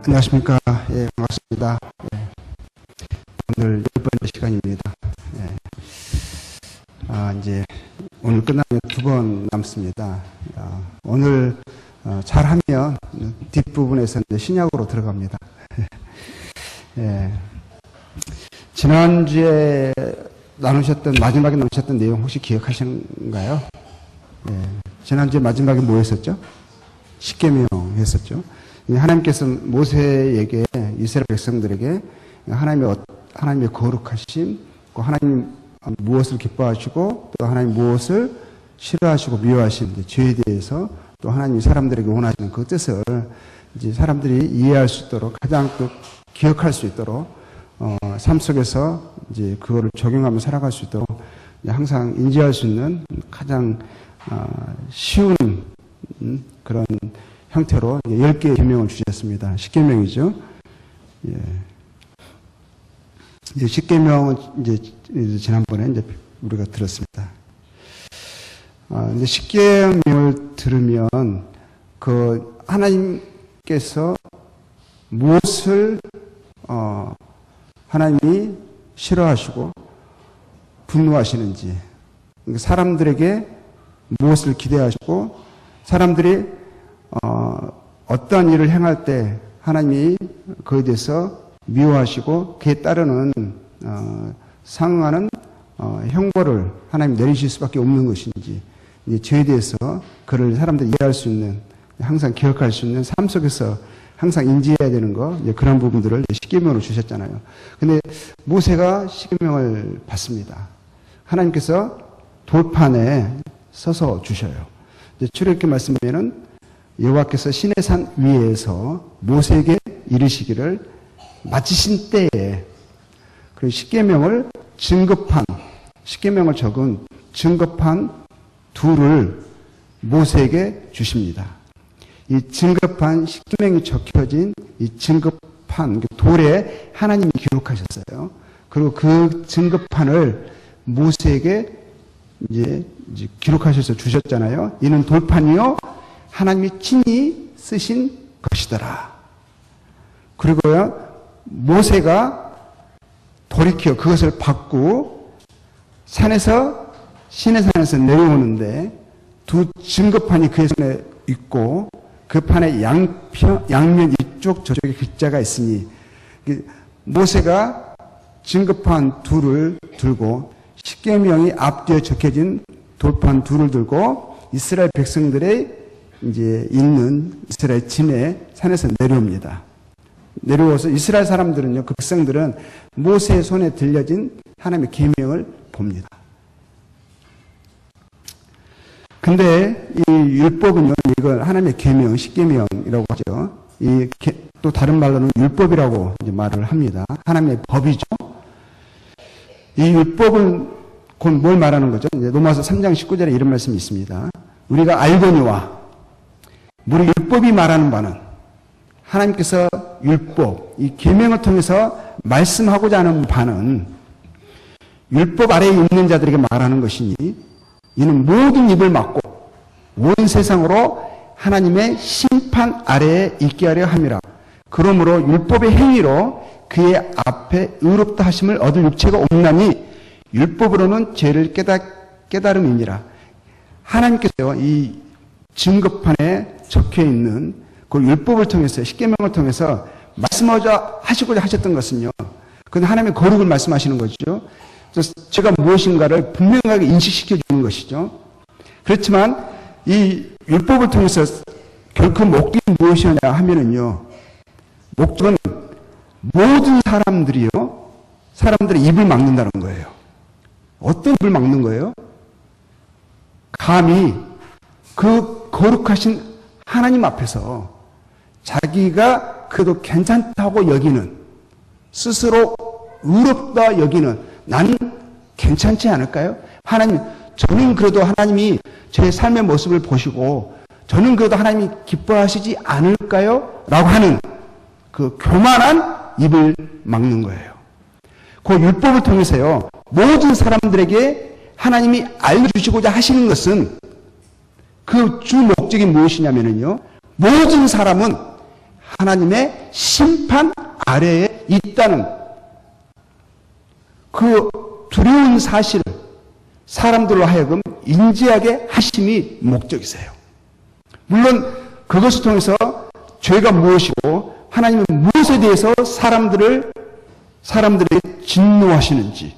안녕하십니까. 예, 반갑습니다. 예, 오늘 10번째 시간입니다. 예, 이제 오늘 끝나면 2번 남습니다. 오늘 잘하면 뒷부분에서 이제 신약으로 들어갑니다. 예, 지난주에 마지막에 나누셨던 내용 혹시 기억하시는가요? 예, 지난주에 마지막에 뭐 했었죠? 십계명 했었죠. 하나님께서 모세에게, 이스라엘 백성들에게 하나님의 거룩하심, 하나님 무엇을 기뻐하시고 또 하나님 무엇을 싫어하시고 미워하시는 죄에 대해서 또 하나님이 사람들에게 원하시는 그 뜻을 이제 사람들이 이해할 수 있도록 가장 또 기억할 수 있도록 삶 속에서 이제 그거를 적용하며 살아갈 수 있도록 항상 인지할 수 있는 가장 쉬운 그런 형태로 10개의 계명을 주셨습니다. 10계명이죠. 예. 10계명은 이제 지난번에 이제 우리가 들었습니다. 이제 10계명을 들으면 하나님께서 무엇을 하나님이 싫어하시고 분노하시는지, 사람들에게 무엇을 기대하시고 사람들이 어떠한 일을 행할 때 하나님이 그에 대해서 미워하시고 그에 따르는 상응하는 형벌을 하나님 내리실 수밖에 없는 것인지, 이제 죄에 대해서 그를 사람들이 이해할 수 있는, 항상 기억할 수 있는 삶 속에서 항상 인지해야 되는 거, 이제 그런 부분들을 십계명으로 주셨잖아요. 근데 모세가 십계명을 받습니다. 하나님께서 돌판에 서서 주셔요. 출애굽기 말씀에는 여호와께서 시내 산 위에서 모세에게 이르시기를 마치신 때에, 그 십계명을 십계명을 적은 증거판 둘을 모세에게 주십니다. 이 증거판, 십계명이 적혀진 이 증거판 돌에 하나님이 기록하셨어요. 그리고 그 증거판을 모세에게 이제 기록하셔서 주셨잖아요. 이는 돌판이요 하나님이 친히 쓰신 것이더라. 그리고요 모세가 돌이켜 그것을 받고 시내산에서 내려오는데 두 증거판이 그의 손에 있고 그 판의 양면 이쪽 저쪽에 글자가 있으니, 모세가 증거판 둘을 들고 십계명이 앞뒤에 적혀진 돌판 둘을 들고 이스라엘 백성들의 이제 있는 이스라엘 진해 산에서 내려옵니다. 내려와서 이스라엘 사람들은요, 그 백성들은 모세의 손에 들려진 하나님의 계명을 봅니다. 근데 이 율법은요, 이걸 하나님의 계명, 십계명이라고 하죠. 또 다른 말로는 율법이라고 이제 말을 합니다. 하나님의 법이죠. 이 율법은 곧 뭘 말하는 거죠? 이제 로마서 3장 19절에 이런 말씀이 있습니다. 우리가 알거니와 우리 율법이 말하는 바는, 하나님께서 율법, 이 계명을 통해서 말씀하고자 하는 바는 율법 아래에 있는 자들에게 말하는 것이니 이는 모든 입을 막고 온 세상으로 하나님의 심판 아래에 있게 하려 함이라. 그러므로 율법의 행위로 그의 앞에 의롭다 하심을 얻을 육체가 없나니 율법으로는 죄를 깨달음이니라. 하나님께서 이 증거판에 적혀있는 그 율법을 통해서, 십계명을 통해서 말씀하고자 하셨던 것은요, 그건 하나님의 거룩을 말씀하시는 거죠. 제가 무엇인가를 분명하게 인식시켜 주는 것이죠. 그렇지만 이 율법을 통해서 결코 목적이 무엇이냐 하면은요, 목적은 모든 사람들의 입을 막는다는 거예요. 어떤 입을 막는 거예요? 감히 그 거룩하신 하나님 앞에서 자기가 그래도 괜찮다고 여기는, 스스로 의롭다 여기는, 나는 괜찮지 않을까요? 하나님, 저는 그래도 하나님이 제 삶의 모습을 보시고 저는 그래도 하나님이 기뻐하시지 않을까요? 라고 하는 그 교만한 입을 막는 거예요. 그 율법을 통해서요, 모든 사람들에게 하나님이 알려주시고자 하시는 것은, 그 주 목적이 무엇이냐면요, 모든 사람은 하나님의 심판 아래에 있다는 그 두려운 사실을 사람들로 하여금 인지하게 하심이 목적이세요. 물론 그것을 통해서 죄가 무엇이고 하나님은 무엇에 대해서 사람들에게 진노하시는지,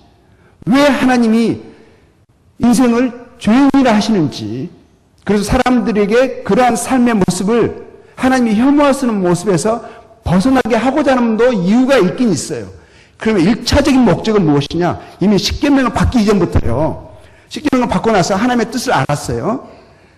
왜 하나님이 인생을 죄인이라 하시는지, 그래서 사람들에게 그러한 삶의 모습을 하나님이 혐오하시는 모습에서 벗어나게 하고자 하는 도 이유가 있긴 있어요. 그러면 1차적인 목적은 무엇이냐? 이미 십계명을 받기 이전부터요. 십계명을 받고 나서 하나님의 뜻을 알았어요.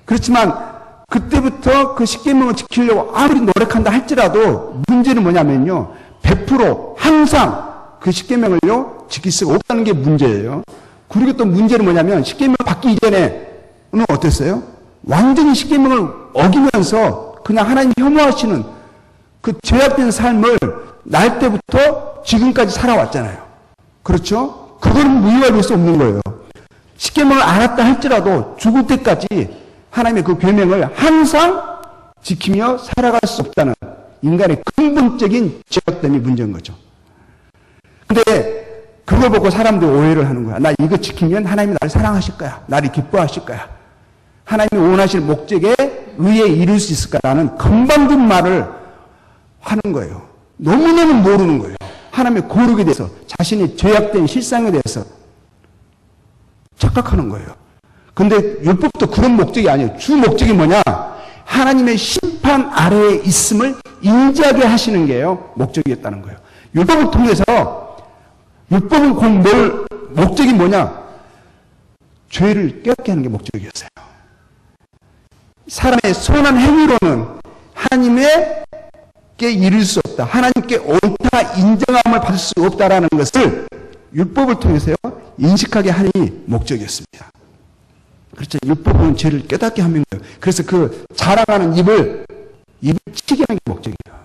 그렇지만 그때부터 그 십계명을 지키려고 아무리 노력한다 할지라도 문제는 뭐냐면요. 100% 항상 그 십계명을요 지킬 수가 없다는 게 문제예요. 그리고 또 문제는 뭐냐면 십계명을 받기 이전에는 어땠어요? 완전히 십계명을 어기면서 그냥 하나님 혐오하시는 그 죄악된 삶을 날 때부터 지금까지 살아왔잖아요. 그렇죠? 그거는 무효화될 수 없는 거예요. 십계명을 알았다 할지라도 죽을 때까지 하나님의 그 계명을 항상 지키며 살아갈 수 없다는 인간의 근본적인 죄악됨이 문제인 거죠. 근데 그걸 보고 사람들이 오해를 하는 거야. 나 이거 지키면 하나님이 나를 사랑하실 거야. 나를 기뻐하실 거야. 하나님이 원하실 목적에 의해 이룰 수 있을까라는 건방진 말을 하는 거예요. 너무너무 모르는 거예요. 하나님의 거룩에 대해서, 자신이 죄악된 실상에 대해서 착각하는 거예요. 근데 율법도 그런 목적이 아니에요. 주 목적이 뭐냐? 하나님의 심판 아래에 있음을 인지하게 하시는 게요. 목적이었다는 거예요. 율법을 통해서, 율법은 곧 목적이 뭐냐? 죄를 깨닫게 하는 게 목적이었어요. 사람의 선한 행위로는 하나님께 이룰 수 없다. 하나님께 옳다 인정함을 받을 수 없다라는 것을 율법을 통해서요, 인식하게 하니 목적이었습니다. 그렇죠. 율법은 죄를 깨닫게 하는 거예요. 그래서 그 자랑하는 입을 치게 하는 게 목적이에요.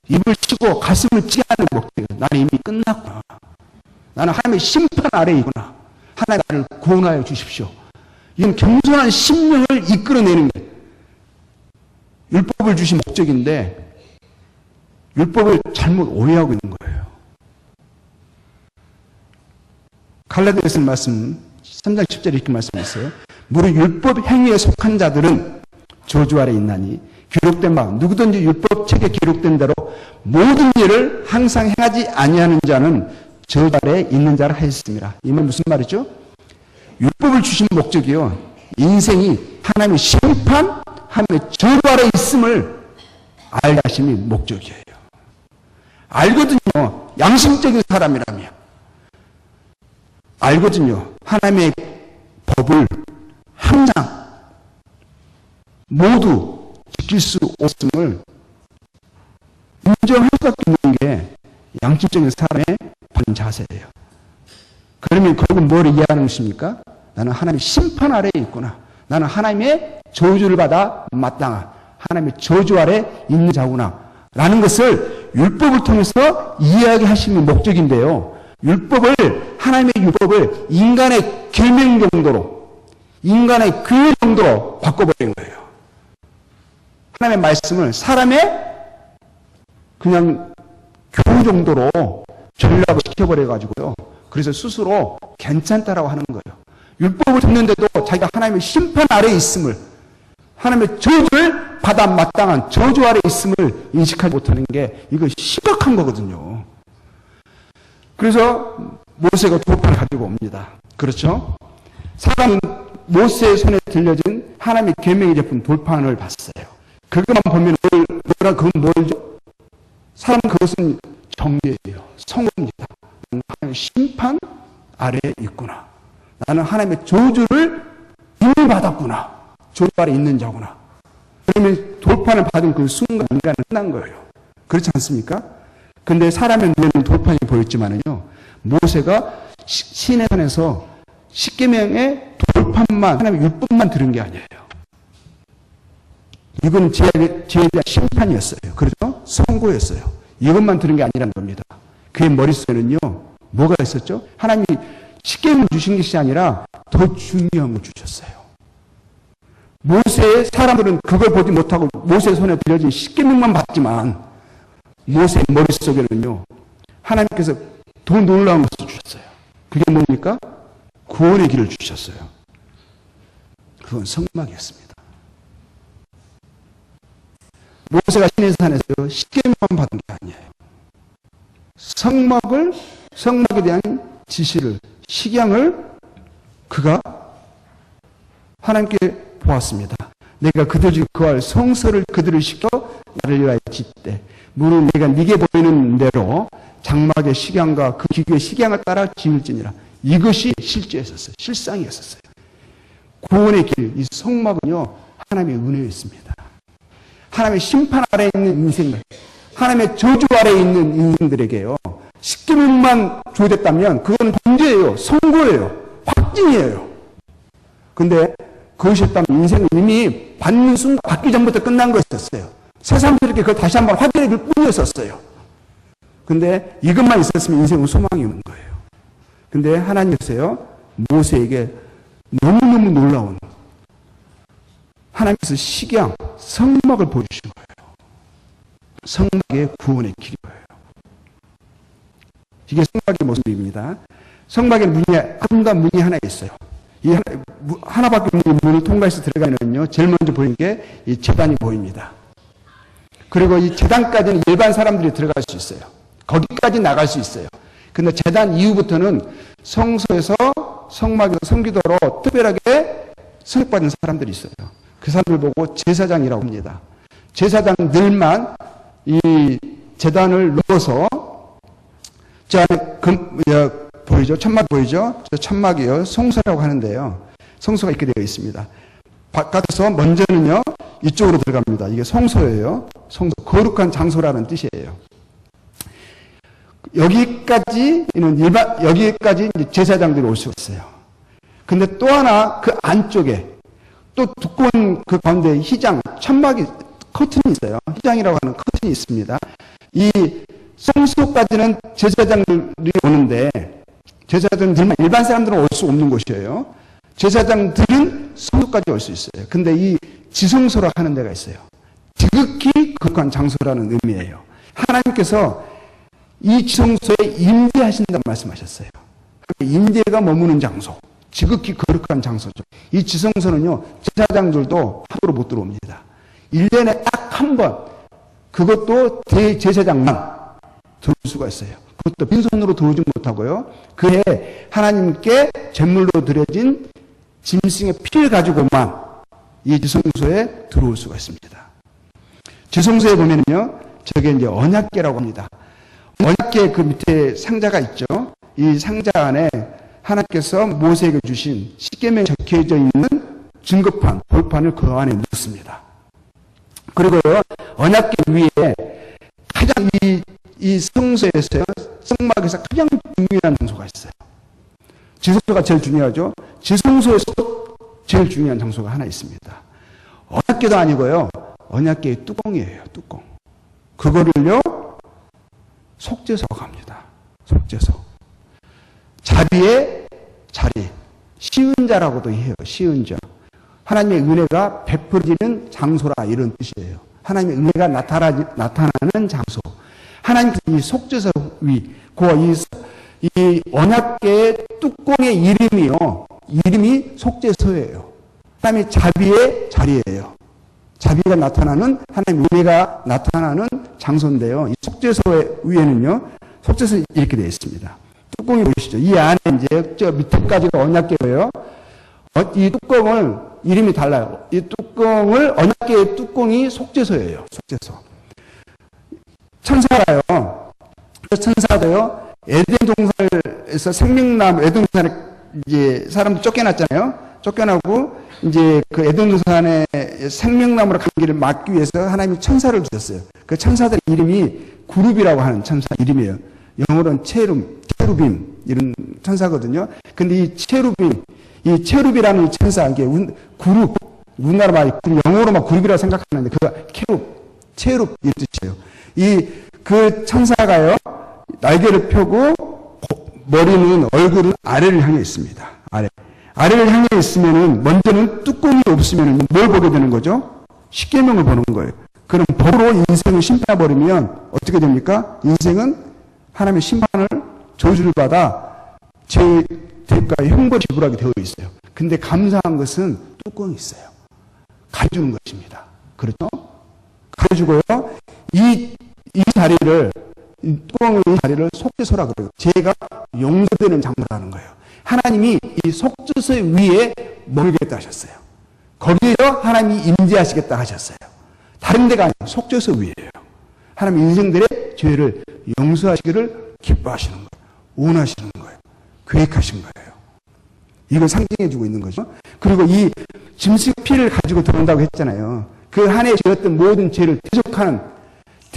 입을 치고 가슴을 치게 하는 게 목적이에요. 나는 이미 끝났구나. 나는 하나님의 심판 아래에 있구나. 하나님 나를 구원하여 주십시오. 이건 겸손한 심령을 이끌어내는 게 율법을 주신 목적인데 율법을 잘못 오해하고 있는 거예요. 갈라디아서 말씀 3장 10절에 이렇게 말씀했어요. 무릇 율법 행위에 속한 자들은 저주 아래 있나니 기록된 바 누구든지 율법 책에 기록된 대로 모든 일을 항상 행하지 아니하는 자는 저주 아래 있는 자라 하였습니다. 이 말 무슨 말이죠? 율법을 주신 목적이요, 인생이 하나님의 심판, 하나님의 저주 아래 있음을 알게 하심이 목적이에요. 알거든요. 양심적인 사람이라면 알거든요. 하나님의 법을 항상 모두 지킬 수 없음을 인정할 수밖에 없는 게 양심적인 사람의 바른 자세예요. 그러면 결국 뭘 이해하는 것입니까? 나는 하나님의 심판 아래에 있구나. 나는 하나님의 저주를 받아 마땅한 하나님의 저주 아래 있는 자구나 라는 것을 율법을 통해서 이해하게 하시는 목적인데요. 하나님의 율법을 인간의 계명 정도로, 인간의 규율 정도로 바꿔버린 거예요. 하나님의 말씀을 사람의 그냥 교우 정도로 전락을 시켜버려가지고요. 그래서 스스로 괜찮다라고 하는 거예요. 율법을 듣는데도 자기가 하나님의 심판 아래에 있음을, 하나님의 저주를 받아 마땅한 저주 아래에 있음을 인식하지 못하는 게 이거 심각한 거거든요. 그래서 모세가 돌판을 가지고 옵니다. 그렇죠? 사람은 모세의 손에 들려진 하나님의 계명이 잡힌 돌판을 봤어요. 그것만 보면 그건 뭘죠? 사람 그것은 정죄예요. 성공입니다. 하나님의 심판 아래에 있구나. 나는 하나님의 저주를 이미 받았구나. 저주 아래에 있는 자구나. 그러면 돌판을 받은 그 순간 인간은 끝난 거예요. 그렇지 않습니까? 근데 사람의 눈에는 돌판이 보였지만은요, 모세가 시내산에서 십계명의 돌판만, 하나님의 율법만 들은 게 아니에요. 이건 죄에 대한 심판이었어요. 그렇죠? 선고였어요. 이것만 들은 게 아니라는 겁니다. 그의 머릿속에는요, 뭐가 있었죠? 하나님이 십계명 주신 것이 아니라 더 중요한 걸 주셨어요. 모세의 사람들은 그걸 보지 못하고 모세의 손에 들려진 십계명만 봤지만 모세의 머릿속에는요, 하나님께서 더 놀라운 것을 주셨어요. 그게 뭡니까? 구원의 길을 주셨어요. 그건 성막이었습니다. 모세가 시내산에서 십계명만 받은 게 아니에요. 성막에 대한 지시를, 식양을 그가 하나님께 보았습니다. 내가 그들 중에 거할 성소를 그들을 시켜 나를 위하여 짓되 무릇 내가 네게 보이는 대로 장막의 식양과 그 기구의 식양을 따라 지을지니라. 이것이 실제였었어요. 실상이었었어요. 구원의 길, 이 성막은요, 하나님의 은혜였습니다. 하나님의 심판 아래에 있는 인생들, 하나님의 저주 아래에 있는 인생들에게요, 십계명만 주어졌다면 그건 범죄예요. 선고예요. 확증이에요. 근데 그것이었다면 인생은 이미 받는 순간 받기 전부터 끝난 거였었어요. 새삼스럽게 그걸 다시 한번 확인해 줄 뿐이었었어요. 근데 이것만 있었으면 인생은 소망이 없는 거예요. 근데 하나님께서요, 모세에게 너무너무 놀라운 하나님께서 식양, 성막을 보여주신 거예요. 성막의 구원의 길이 거예요. 이게 성막의 모습입니다. 성막의 문이, 아름다운 문이 하나 있어요. 이 하나밖에 없는 문을 통과해서 들어가면요, 제일 먼저 보이는 게 이 제단이 보입니다. 그리고 이 제단까지는 일반 사람들이 들어갈 수 있어요. 거기까지 나갈 수 있어요. 근데 제단 이후부터는 성소에서 성막에서 성기도로 특별하게 선택받은 사람들이 있어요. 그 사람들 보고 제사장이라고 합니다. 제사장들만 이 제단을 넣어서 저 안에 보이죠? 천막 보이죠? 저 천막이요. 성소라고 하는데요. 성소가 있게 되어 있습니다. 바깥에서 먼저는요, 이쪽으로 들어갑니다. 이게 성소예요. 성소, 거룩한 장소라는 뜻이에요. 여기까지 제사장들이 올 수 있어요. 근데 또 하나 그 안쪽에 또 두꺼운 그 가운데 휘장, 천막이, 커튼이 있어요. 휘장이라고 하는 커튼이 있습니다. 이 성소까지는 제사장들이 오는데 제사장들만, 일반 사람들은 올 수 없는 곳이에요. 제사장들은 성소까지 올 수 있어요. 근데 이 지성소라고 하는 데가 있어요. 지극히 거룩한 장소라는 의미예요. 하나님께서 이 지성소에 임재하신다고 말씀하셨어요. 임재가 머무는 장소, 지극히 거룩한 장소죠. 이 지성소는요, 제사장들도 함부로 못 들어옵니다. 1년에 딱 한 번, 그것도 대제사장만 들어올 수가 있어요. 그것도 빈손으로 들어오지 못하고요, 그해 하나님께 제물로 드려진 짐승의 피를 가지고만 이 지성소에 들어올 수가 있습니다. 지성소에 보면요, 저게 이제 언약궤라고 합니다. 언약궤 그 밑에 상자가 있죠. 이 상자 안에 하나님께서 모세에게 주신 십계명이 적혀져 있는 증거판, 돌판을 그 안에 넣습니다. 그리고요, 언약궤 위에 가장 이 성소에서요, 성막에서 가장 중요한 장소가 있어요. 지성소가 제일 중요하죠. 지성소에서도 제일 중요한 장소가 하나 있습니다. 언약궤도 아니고요, 언약궤의 뚜껑이에요. 뚜껑. 그거를요, 속죄소라고 합니다. 속죄소. 자비의 자리, 시은자라고도 해요. 시은자. 하나님의 은혜가 베풀어지는 장소라, 이런 뜻이에요. 하나님의 은혜가 나타나는 장소. 하나님 이 속죄소 위, 이 언약궤의 뚜껑의 이름이 속죄소예요. 하나님의 자비의 자리예요. 자비가 나타나는, 하나님의 은혜가 나타나는 장소인데요. 이 속죄소의 위에는요, 속죄소 이렇게 되어 있습니다. 뚜껑이 보이시죠? 이 안에 이제 저 밑에까지가 언약궤예요. 이 뚜껑을, 이름이 달라요. 이 뚜껑을, 언약궤의 뚜껑이 속죄소예요. 속죄소. 천사가요, 천사도요, 에덴 동산에서 생명나무, 에덴 동산에 이제 사람들 쫓겨났잖아요. 쫓겨나고, 이제 그 에덴 동산에 생명나무로 간 길을 막기 위해서 하나님이 천사를 주셨어요. 그 천사들 이름이 그룹이라고 하는 천사 이름이에요. 영어로는 체루빔, 이런 천사거든요. 근데 이 체룹이라는 이 천사, 이게 그룹, 우리나라 말, 영어로 막 그룹이라고 생각하는데, 그가 체룹, 이 뜻이에요. 그 천사가요, 날개를 펴고, 머리는, 얼굴은 아래를 향해 있습니다. 아래를 향해 있으면은 먼저는 뚜껑이 없으면은 뭘 보게 되는 거죠? 십계명을 보는 거예요. 그럼 법으로 인생을 심판해버리면 어떻게 됩니까? 인생은 하나님의 심판을 저주를 받아 제 대가의 형벌 지불하게 되어 있어요. 근데 감사한 것은 뚜껑이 있어요. 가려주는 것입니다. 그렇죠? 가려주고요. 이 자리를, 이 뚜껑의 자리를 속죄소라 그래요. 죄가 용서되는 장소라는 거예요. 하나님이 이 속죄소 위에 머물겠다 하셨어요. 거기에서 하나님이 임재하시겠다 하셨어요. 다른 데가 아니고 속죄소 위에요. 하나님 인생들의 죄를 용서하시기를 기뻐하시는 거예요. 원하시는 거예요. 계획하신 거예요. 이걸 상징해주고 있는 거죠. 그리고 이 짐승 피를 가지고 들어온다고 했잖아요. 그 한 해 지었던 모든 죄를 대속하는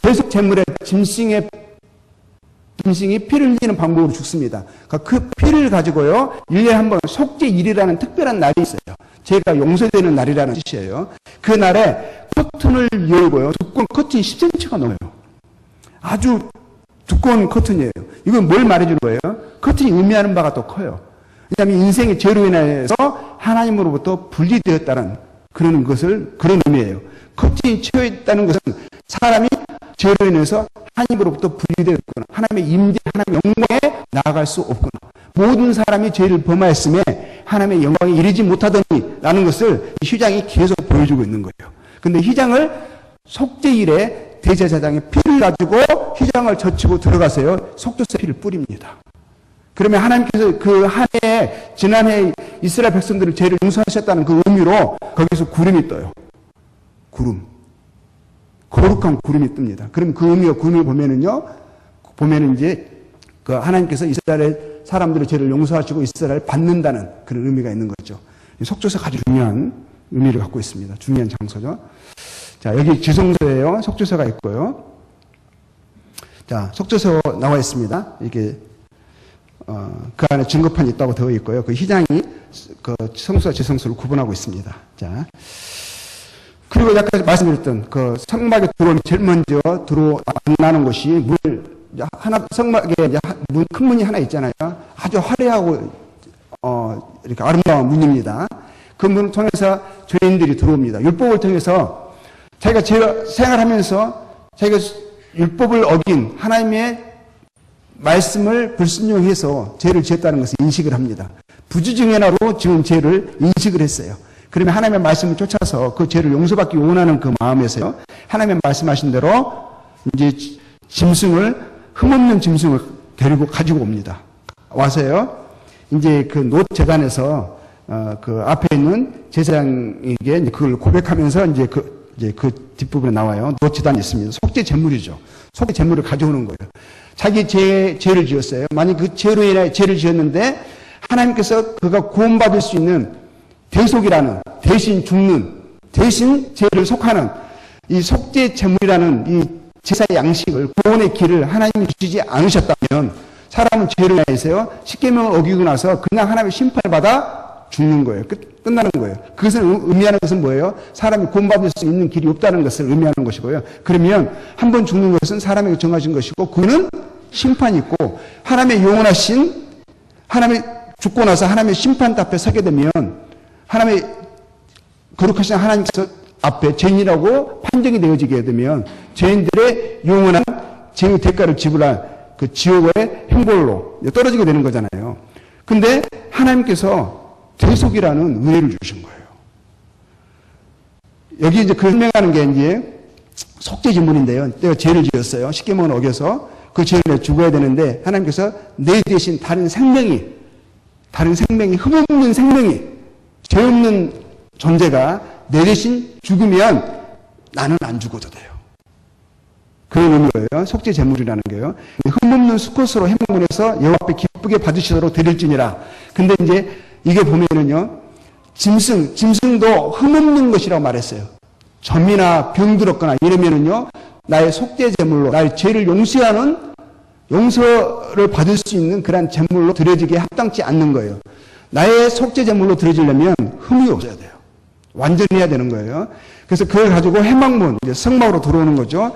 대속 제물에 짐승이 피를 흘리는 방법으로 죽습니다. 그러니까 그 피를 가지고요, 1년에 한 번 속죄일이라는 특별한 날이 있어요. 죄가 용서되는 날이라는 뜻이에요. 그 날에 커튼을 열고요, 두꺼운 커튼이 10cm가 넘어요. 아주 두꺼운 커튼이에요. 이건 뭘 말해주는 거예요? 커튼이 의미하는 바가 더 커요. 왜냐하면 인생의 죄로 인해서 하나님으로부터 분리되었다는 그런 의미예요. 커튼이 채워 있다는 것은 사람이 죄로 인해서 하나님으로부터 분리되었구나. 하나님의 임재, 하나님의 영광에 나아갈 수 없구나. 모든 사람이 죄를 범하였음에 하나님의 영광에 이르지 못하더니 라는 것을 휘장이 계속 보여주고 있는 거예요. 근데 휘장을 속죄일에 대제사장의 피를 가지고 휘장을 젖히고 들어가서요, 속죄소의 피를 뿌립니다. 그러면 하나님께서 그 한 해에, 지난해 이스라엘 백성들을 죄를 용서하셨다는 그 의미로 거기서 구름이 떠요. 구름. 거룩한 구름이 뜹니다. 그럼 그 의미와 구름을 보면은 이제 그 하나님께서 이스라엘 사람들의 죄를 용서하시고 이스라엘을 받는다는 그런 의미가 있는 거죠. 속죄소가 아주 중요한 의미를 갖고 있습니다. 중요한 장소죠. 자, 여기 지성소예요. 속죄소가 있고요. 자, 속죄소 나와 있습니다. 이게 그 안에 증거판이 있다고 되어 있고요. 그 휘장이 그 성소와 지성소를 구분하고 있습니다. 자, 그리고 아까 말씀드렸던 그 성막에 들어오면 제일 먼저 만나는 곳이 성막에 큰 문이 하나 있잖아요. 아주 화려하고 이렇게 아름다운 문입니다. 그 문을 통해서 죄인들이 들어옵니다. 율법을 통해서 자기가 생활하면서 자기가 율법을 어긴 하나님의 말씀을 불순종해서 죄를 지었다는 것을 인식을 합니다. 부주증언으로 지은 죄를 인식을 했어요. 그러면 하나님의 말씀을 쫓아서 그 죄를 용서받기 원하는 그 마음에서요, 하나님의 말씀하신 대로 이제 흠없는 짐승을 데리고 가지고 옵니다. 와서요, 이제 그 놋 제단에서 그 앞에 있는 제사장에게 그걸 고백하면서 이제 그 뒷부분에 나와요. 놋 제단이 있습니다. 속죄 제물이죠. 속죄 제물을 가져오는 거예요. 자기 죄를 지었어요. 만약 그 죄로 인해 죄를 지었는데 하나님께서 그가 구원받을 수 있는 대속이라는, 대신 죽는, 대신 죄를 속하는 이 속죄 제물이라는 이 제사의 양식을, 구원의 길을 하나님이 주시지 않으셨다면 사람은 죄를 인해서요, 십계명을 어기고 나서 그냥 하나님의 심판을 받아 죽는 거예요. 끝나는 거예요. 그것을 의미하는 것은 뭐예요? 사람이 구원받을 수 있는 길이 없다는 것을 의미하는 것이고요. 그러면 한 번 죽는 것은 사람에게 정하신 것이고, 그는 심판이 있고, 하나님의 영원하신, 하나님의 죽고 나서 하나님의 심판 앞에 서게 되면 하나님의 거룩하신 하나님께서 앞에 죄인이라고 판정이 되어지게 되면 죄인들의 영원한 죄의 대가를 지불할 그 지옥의 형벌로 떨어지게 되는 거잖아요. 근데 하나님께서 대속이라는 은혜를 주신 거예요. 여기 이제 그 설명하는 게 이제 속죄 지문인데요. 내가 죄를 지었어요. 십계명을 어겨서 그 죄를 내가 죽어야 되는데 하나님께서 내 대신 다른 생명이 흠없는 생명이 죄 없는 존재가 내 대신 죽으면 나는 안 죽어도 돼요. 그런 의미예요. 속죄 제물이라는 게요. 흠없는 수컷으로 해몽해서 여호와 앞에 기쁘게 받으시도록 드릴지니라. 근데 이제 이게 보면은요, 짐승도 흠없는 것이라고 말했어요. 점이나 병들었거나 이러면은요, 나의 속죄 제물로, 나의 죄를 용서를 받을 수 있는 그런 제물로 드려지기에 합당치 않는 거예요. 나의 속죄 제물로 드려지려면 흠이 없어야 돼요. 완전히 해야 되는 거예요. 그래서 그걸 가지고 회막문, 성막으로 들어오는 거죠.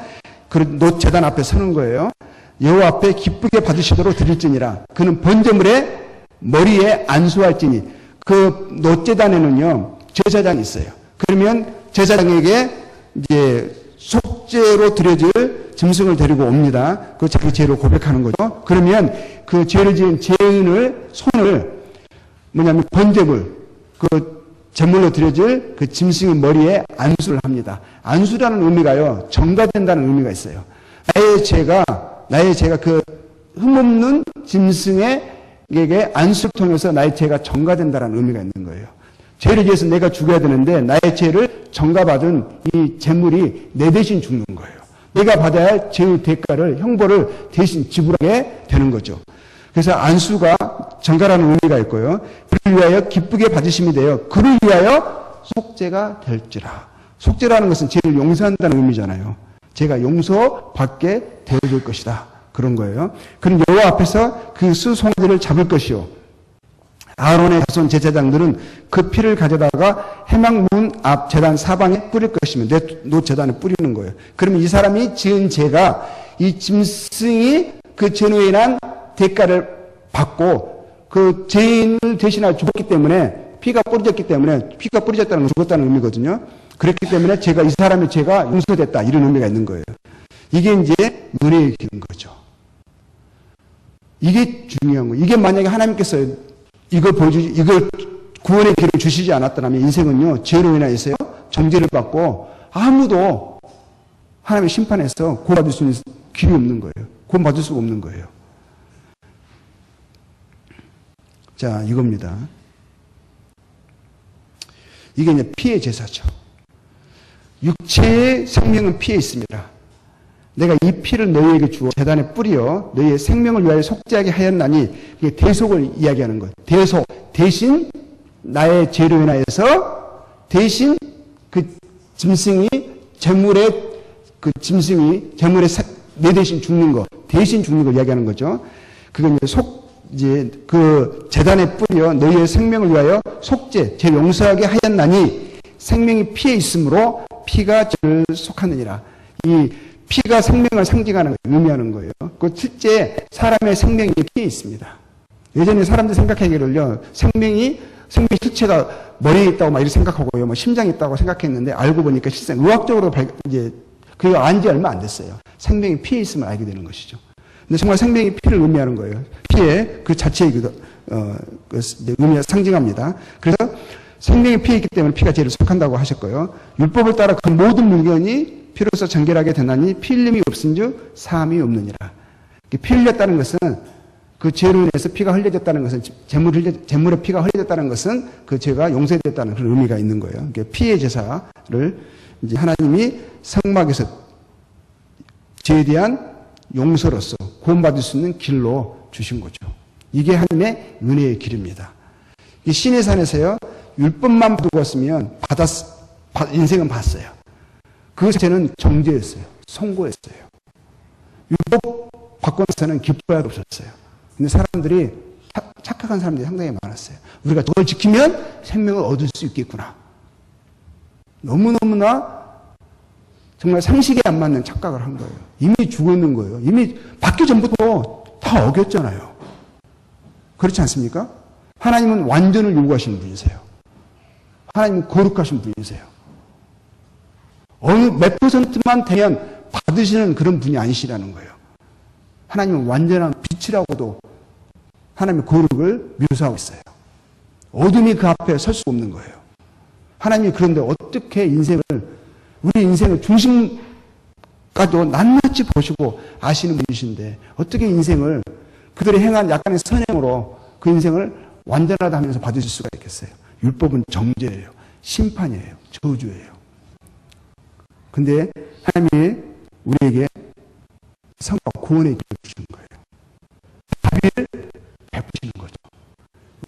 그 놋 제단 앞에 서는 거예요. 여호와 앞에 기쁘게 받으시도록 드릴지니라. 그는 번제물에 머리에 안수할지니, 그 노제단에는요, 제사장이 있어요. 그러면 제사장에게 이제 속죄로 드려질 짐승을 데리고 옵니다. 그 자기 죄를 고백하는 거죠. 그러면 그 죄를 지은 죄인을 손을 뭐냐면 번제물, 그 제물로 드려질 그 짐승의 머리에 안수를 합니다. 안수라는 의미가요, 정가된다는 의미가 있어요. 나의 죄가 그 흠없는 짐승에게 안수를 통해서 나의 죄가 정가된다는 의미가 있는 거예요. 죄를 지어서 내가 죽어야 되는데 나의 죄를 정가받은 이 제물이 내 대신 죽는 거예요. 내가 받아야 할 죄의 대가를, 형벌을 대신 지불하게 되는 거죠. 그래서 안수가 정가라는 의미가 있고요. 그를 위하여 기쁘게 받으심이 되어 그를 위하여 속죄가 될지라. 속죄라는 것은 죄를 용서한다는 의미잖아요. 죄가 용서받게 되어줄 것이다. 그런 거예요. 그는 여호와 앞에서 그 수송아지를 잡을 것이요. 아론의 자손 제사장들은 그 피를 가져다가 회막문 앞 제단 사방에 뿌릴 것이며 노 제단에 뿌리는 거예요. 그러면 이 사람이 지은 죄가 이 짐승이 그 죄로 인한 대가를 받고 그 죄인을 대신하여 죽었기 때문에 피가 뿌려졌기 때문에 피가 뿌려졌다는 건 죽었다는 의미거든요. 그렇기 때문에 제가 이 사람의 죄가 용서됐다 이런 의미가 있는 거예요. 이게 이제 은혜의 길인 거죠. 이게 중요한 거예요. 이게 만약에 하나님께서 이걸 구원의 길을 주시지 않았더라면 인생은요, 죄로 인하여서요, 정죄를 받고 아무도 하나님의 심판에서 구원받을 수 있는 길이 없는 거예요. 구원받을 수가 없는 거예요. 자, 이겁니다. 이게 이제 피의 제사죠. 육체의 생명은 피에 있습니다. 내가 이 피를 너희에게 주어 제단에 뿌려 너희의 생명을 위하여 속죄하게 하였나니 이게 대속을 이야기하는 것. 대속, 대신 나의 죄로 인하여서 대신 그 짐승이 제물에 내 대신 죽는 것, 대신 죽는 걸 이야기하는 거죠. 그건 이제 그 제단에 뿌려 너희의 생명을 위하여 속죄, 죄 용서하게 하였나니 생명이 피에 있으므로 피가 죄를 속하느니라. 이 피가 생명을 상징하는 거예요. 의미하는 거예요. 그 실제 사람의 생명이 피에 있습니다. 예전에 사람들 생각하기를요, 생명의 실체가 머리에 있다고 막 이렇게 생각하고요, 뭐 심장에 있다고 생각했는데 알고 보니까 실상 의학적으로 이제 그게 안 지 얼마 안 됐어요. 생명이 피에 있음을 알게 되는 것이죠. 근데 정말 생명이 피를 의미하는 거예요. 피에 그 자체의 의미가 상징합니다. 그래서 생명이 피에 있기 때문에 피가 죄를 속한다고 하셨고요. 율법을 따라 그 모든 물건이 피로써 정결하게 되나니 피 흘림이 없은즉 사함이 없느니라. 피 흘렸다는 것은 그 죄로 인해서 피가 흘려졌다는 것은 제물의 피가 흘려졌다는 것은 그 죄가 용서됐다는 그런 의미가 있는 거예요. 그러니까 피의 제사를 이제 하나님이 성막에서 죄에 대한 용서로서 구원받을 수 있는 길로 주신 거죠. 이게 하나님의 은혜의 길입니다. 이 신의 산에서요, 율법만 두었으면 인생은 봤어요. 그 자체는 정죄였어요. 송고였어요. 율법 받고 나서는 기뻐할 수 없었어요. 근데 사람들이, 착각한 사람들이 상당히 많았어요. 우리가 저걸 지키면 생명을 얻을 수 있겠구나. 너무너무나 정말 상식에 안 맞는 착각을 한 거예요. 이미 죽어 있는 거예요. 이미 받기 전부터 다 어겼잖아요. 그렇지 않습니까? 하나님은 완전을 요구하시는 분이세요. 하나님은 거룩하신 분이세요. 어느 몇 %만 되면 받으시는 그런 분이 아니시라는 거예요. 하나님은 완전한 빛이라고도 하나님의 거룩을 묘사하고 있어요. 어둠이 그 앞에 설 수 없는 거예요. 하나님이 그런데 어떻게 우리 인생의 중심까지도 낱낱이 보시고 아시는 분이신데 어떻게 인생을 그들이 행한 약간의 선행으로 그 인생을 완전하다 하면서 받으실 수가 있겠어요. 율법은 정죄예요. 심판이에요. 저주예요. 근데 하나님이 우리에게 성과 구원의 길을 주시는 거예요. 자비를 베푸시는 거죠.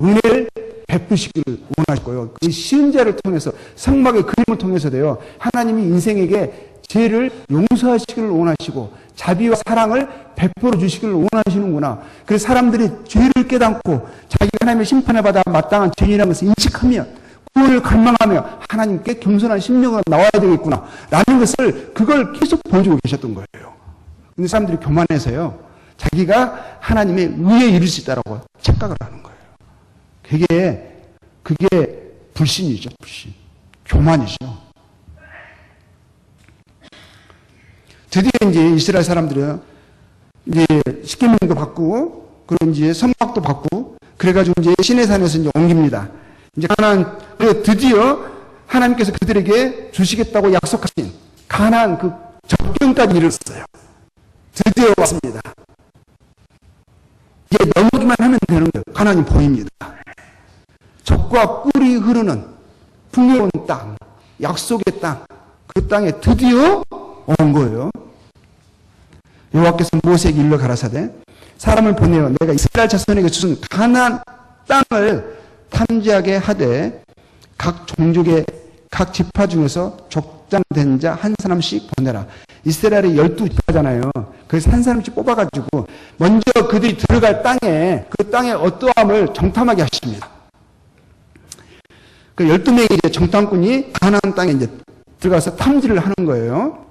은혜를 베푸시기를 원하시고요. 그 시은자를 통해서 성막의 그림을 통해서도요. 하나님이 인생에게 죄를 용서하시기를 원하시고 자비와 사랑을 베풀어 주시기를 원하시는구나. 그래서 사람들이 죄를 깨닫고 자기가 하나님의 심판을 받아 마땅한 죄인이라는 것을 인식하면 구원을 갈망하며 하나님께 겸손한 심령으로 나와야 되겠구나 라는 것을 그걸 계속 보여주고 계셨던 거예요. 근데 사람들이 교만해서요. 자기가 하나님의 의에 이를 수 있다라고 착각을 하는 거예요. 그게 불신이죠, 불신. 교만이죠. 드디어 이제 이스라엘 사람들은 이제 십계명도 받고, 그리고 이제 성막도 받고, 그래가지고 이제 시내산에서 이제 옮깁니다. 이제 가나안, 드디어 하나님께서 그들에게 주시겠다고 약속하신 가나안 그 접경까지 이르렀어요. 드디어 왔습니다. 이제 넘어기만 하면 되는 거예요. 가나안이 보입니다. 젖과 꿀이 흐르는 풍요로운 땅, 약속의 땅, 그 땅에 드디어 온 거예요. 여호와께서 모세에게 일러 가라사대 사람을 보내어 내가 이스라엘 자손에게 주신 가나안 땅을 탐지하게 하되 각 종족의 각 지파 중에서 족장된 자 한 사람씩 보내라. 이스라엘이 12지파잖아요. 그래서 한 사람씩 뽑아가지고 먼저 그들이 들어갈 땅에 그 땅의 어떠함을 정탐하게 하십니다. 그 12명의 이제 정탐꾼이 가나안 땅에 이제 들어가서 탐지를 하는 거예요.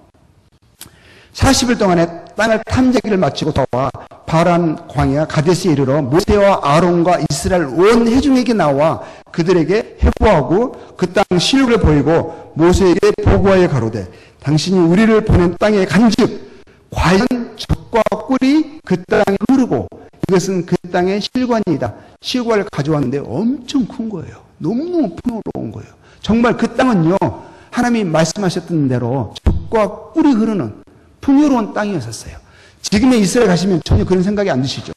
40일 동안에 땅을 탐지기를 마치고 돌아와 바란 광야 가데스에 이르러 모세와 아론과 이스라엘 온 회중에게 나와 그들에게 해보하고 그 땅 실록을 보이고 모세에게 보고하여 가로되 당신이 우리를 보낸 땅에 간즉 과연 젖과 꿀이 그 땅에 흐르고 이것은 그 땅의 실관이다. 실과를 가져왔는데 엄청 큰 거예요. 너무 풍요로운 거예요. 정말 그 땅은요, 하나님이 말씀하셨던 대로 젖과 꿀이 흐르는 풍요로운 땅이었었어요. 지금의 이스라엘 가시면 전혀 그런 생각이 안 드시죠?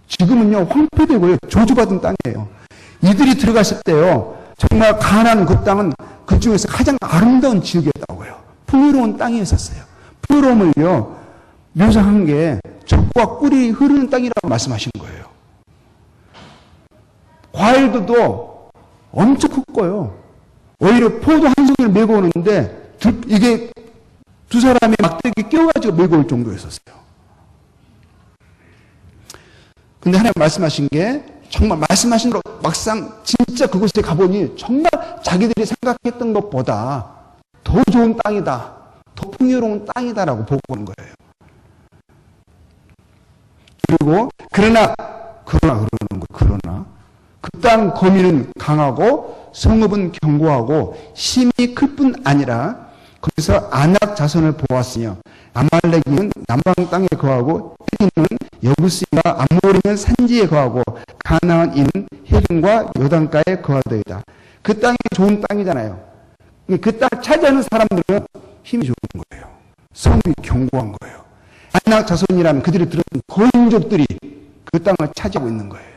지금은요, 황폐되고요, 저주받은 땅이에요. 이들이 들어갔을 때요, 정말 가나안 그 땅은 그 중에서 가장 아름다운 지역이었다고요. 풍요로운 땅이었었어요. 풍요로움을요, 묘사한 게 젖과 꿀이 흐르는 땅이라고 말씀하신 거예요. 과일도 엄청 컸고요. 오히려 포도 한 송이를 메고 오는데 이게 두 사람이 막대기 끼워가지고 메고 올 정도였었어요. 근데 하나님 말씀하신 게 정말 말씀하신 대로 막상 진짜 그곳에 가보니 정말 자기들이 생각했던 것보다 더 좋은 땅이다. 더 풍요로운 땅이다라고 보고 오는 거예요. 그리고 그러나 그러는 거예요. 그러나 그 땅 거민은 강하고 성읍은 견고하고 힘이 클 뿐 아니라 거기서 아낙 자손을 보았으며 아말렉은 남방 땅에 거하고 헤리는 여부스와 아모리는 산지에 거하고 가나안인은 헤림과 요단가에 거하더이다. 그 땅이 좋은 땅이잖아요. 그 땅을 차지하는 사람들은 힘이 좋은 거예요. 성이 견고한 거예요. 아낙 자손이라면 그들이 들은 거인족들이 그 땅을 차지하고 있는 거예요.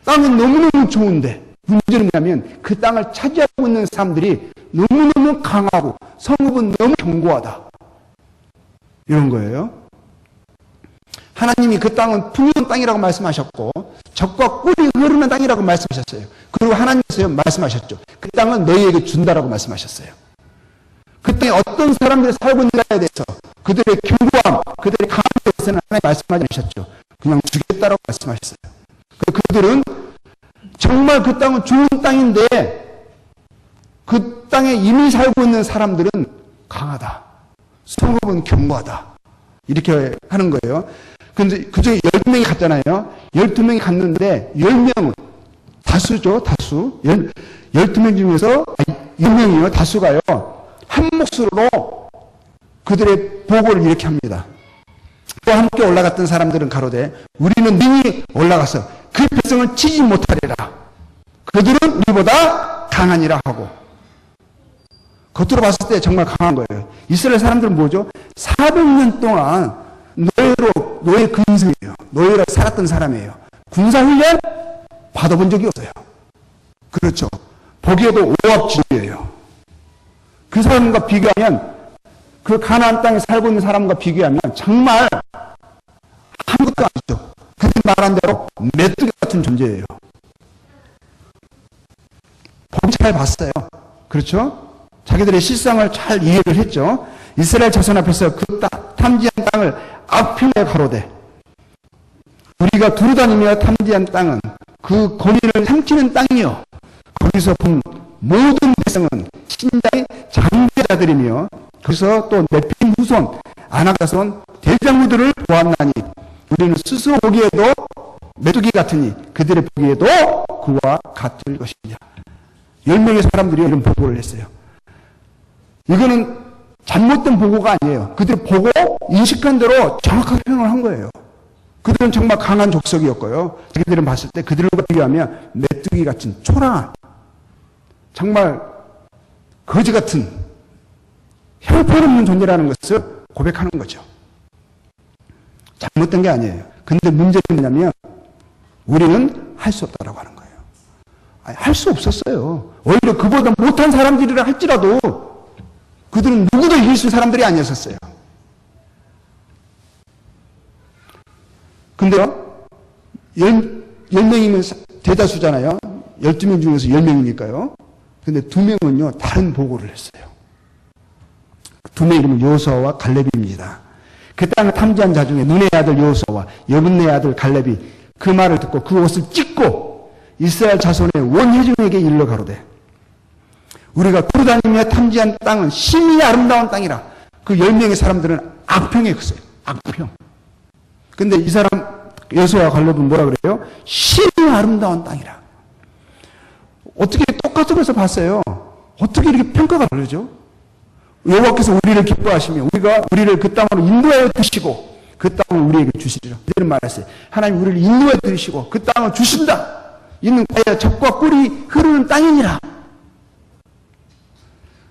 땅은 너무너무 좋은데 문제는 뭐냐면 그 땅을 차지하고 있는 사람들이 너무너무 강하고 성읍은 너무 견고하다. 이런 거예요. 하나님이 그 땅은 풍요로운 땅이라고 말씀하셨고 젖과 꿀이 흐르는 땅이라고 말씀하셨어요. 그리고 하나님께서 말씀하셨죠. 그 땅은 너희에게 준다라고 말씀하셨어요. 그 땅에 어떤 사람들이 살고 있는가에 대해서 그들의 견고함, 그들의 강함에 대해서는 하나님 말씀하지 않으셨죠. 그냥 주겠다라고 말씀하셨어요. 그들은 정말 그 땅은 좋은 땅인데 그 땅에 이미 살고 있는 사람들은 강하다. 성읍은 견고하다. 이렇게 하는 거예요. 근데 그중에 12명이 갔잖아요. 12명이 갔는데 10명은 다수죠. 다수. 12명 중에서 10명이요. 다수가요. 한 몫으로 그들의 보고를 이렇게 합니다. 또 함께 올라갔던 사람들은 가로되 우리는 능히 올라가서 그 백성을 치지 못하리라. 그들은 우리보다 강하니라 하고. 겉으로 봤을 때 정말 강한 거예요. 이스라엘 사람들은 뭐죠? 400년 동안 노예 근성이에요. 노예로 살았던 사람이에요. 군사훈련 받아본 적이 없어요. 그렇죠. 보기에도 오합지졸이에요. 그 사람과 비교하면 그 가나안 땅에 살고 있는 사람과 비교하면 정말 아무것도 아니죠. 그들 말한 대로 메뚜기 같은 존재예요. 보기 잘 봤어요. 그렇죠? 자기들의 실상을 잘 이해를 했죠. 이스라엘 자손 앞에서 그 탐지한 땅을 악평에 가로되 우리가 두루다니며 탐지한 땅은 그 거민을 삼키는 땅이요. 거기서 본 모든 백성은 신장의 장대자들이며 거기서 또 네필 후손, 아낙 자손, 대장부들을 보았나니 우리는 스스로 보기에도 메뚜기 같으니 그들의 보기에도 그와 같을 것이냐. 10명의 사람들이 이런 보고를 했어요. 이거는 잘못된 보고가 아니에요. 그들이 보고 인식한 대로 정확하게 표현을 한 거예요. 그들은 정말 강한 족속이었고요. 자기들은 봤을 때 그들과 비교하면 메뚜기 같은 초라한, 정말 거지 같은 형편없는 존재라는 것을 고백하는 거죠. 잘못된 게 아니에요. 근데 문제는 뭐냐면 우리는 할 수 없다라고 하는 거예요. 할 수 없었어요. 오히려 그보다 못한 사람들이라 할지라도 그들은 누구도 이길 수 있는 사람들이 아니었었어요. 근데요, 10명이면 대다수잖아요. 12명 중에서 10명이니까요. 근데 2명은요, 다른 보고를 했어요. 2명 이름은 여호수아와 갈렙입니다. 그 땅을 탐지한 자 중에 눈의 아들 여호수아와 여분의 아들 갈렙이 그 말을 듣고 그 옷을 찢고 이스라엘 자손의 원회중에게 일러 가로되 우리가 돌아다니며 탐지한 땅은 심히 아름다운 땅이라. 그 10명의 사람들은 악평에 컸어요. 악평. 근데 이 사람 여호수아와 갈렙은 뭐라 그래요? 심히 아름다운 땅이라. 어떻게 똑같은 것을 봤어요? 어떻게 이렇게 평가가 다르죠? 여호와께서 우리를 기뻐하시며 우리를 그 땅으로 인도하여 드시고 그 땅을 우리에게 주시리라. 이런 말했어요. 하나님 우리를 인도하여 드시고 그 땅을 주신다. 이는 과연 젖과 꿀이 흐르는 땅이니라.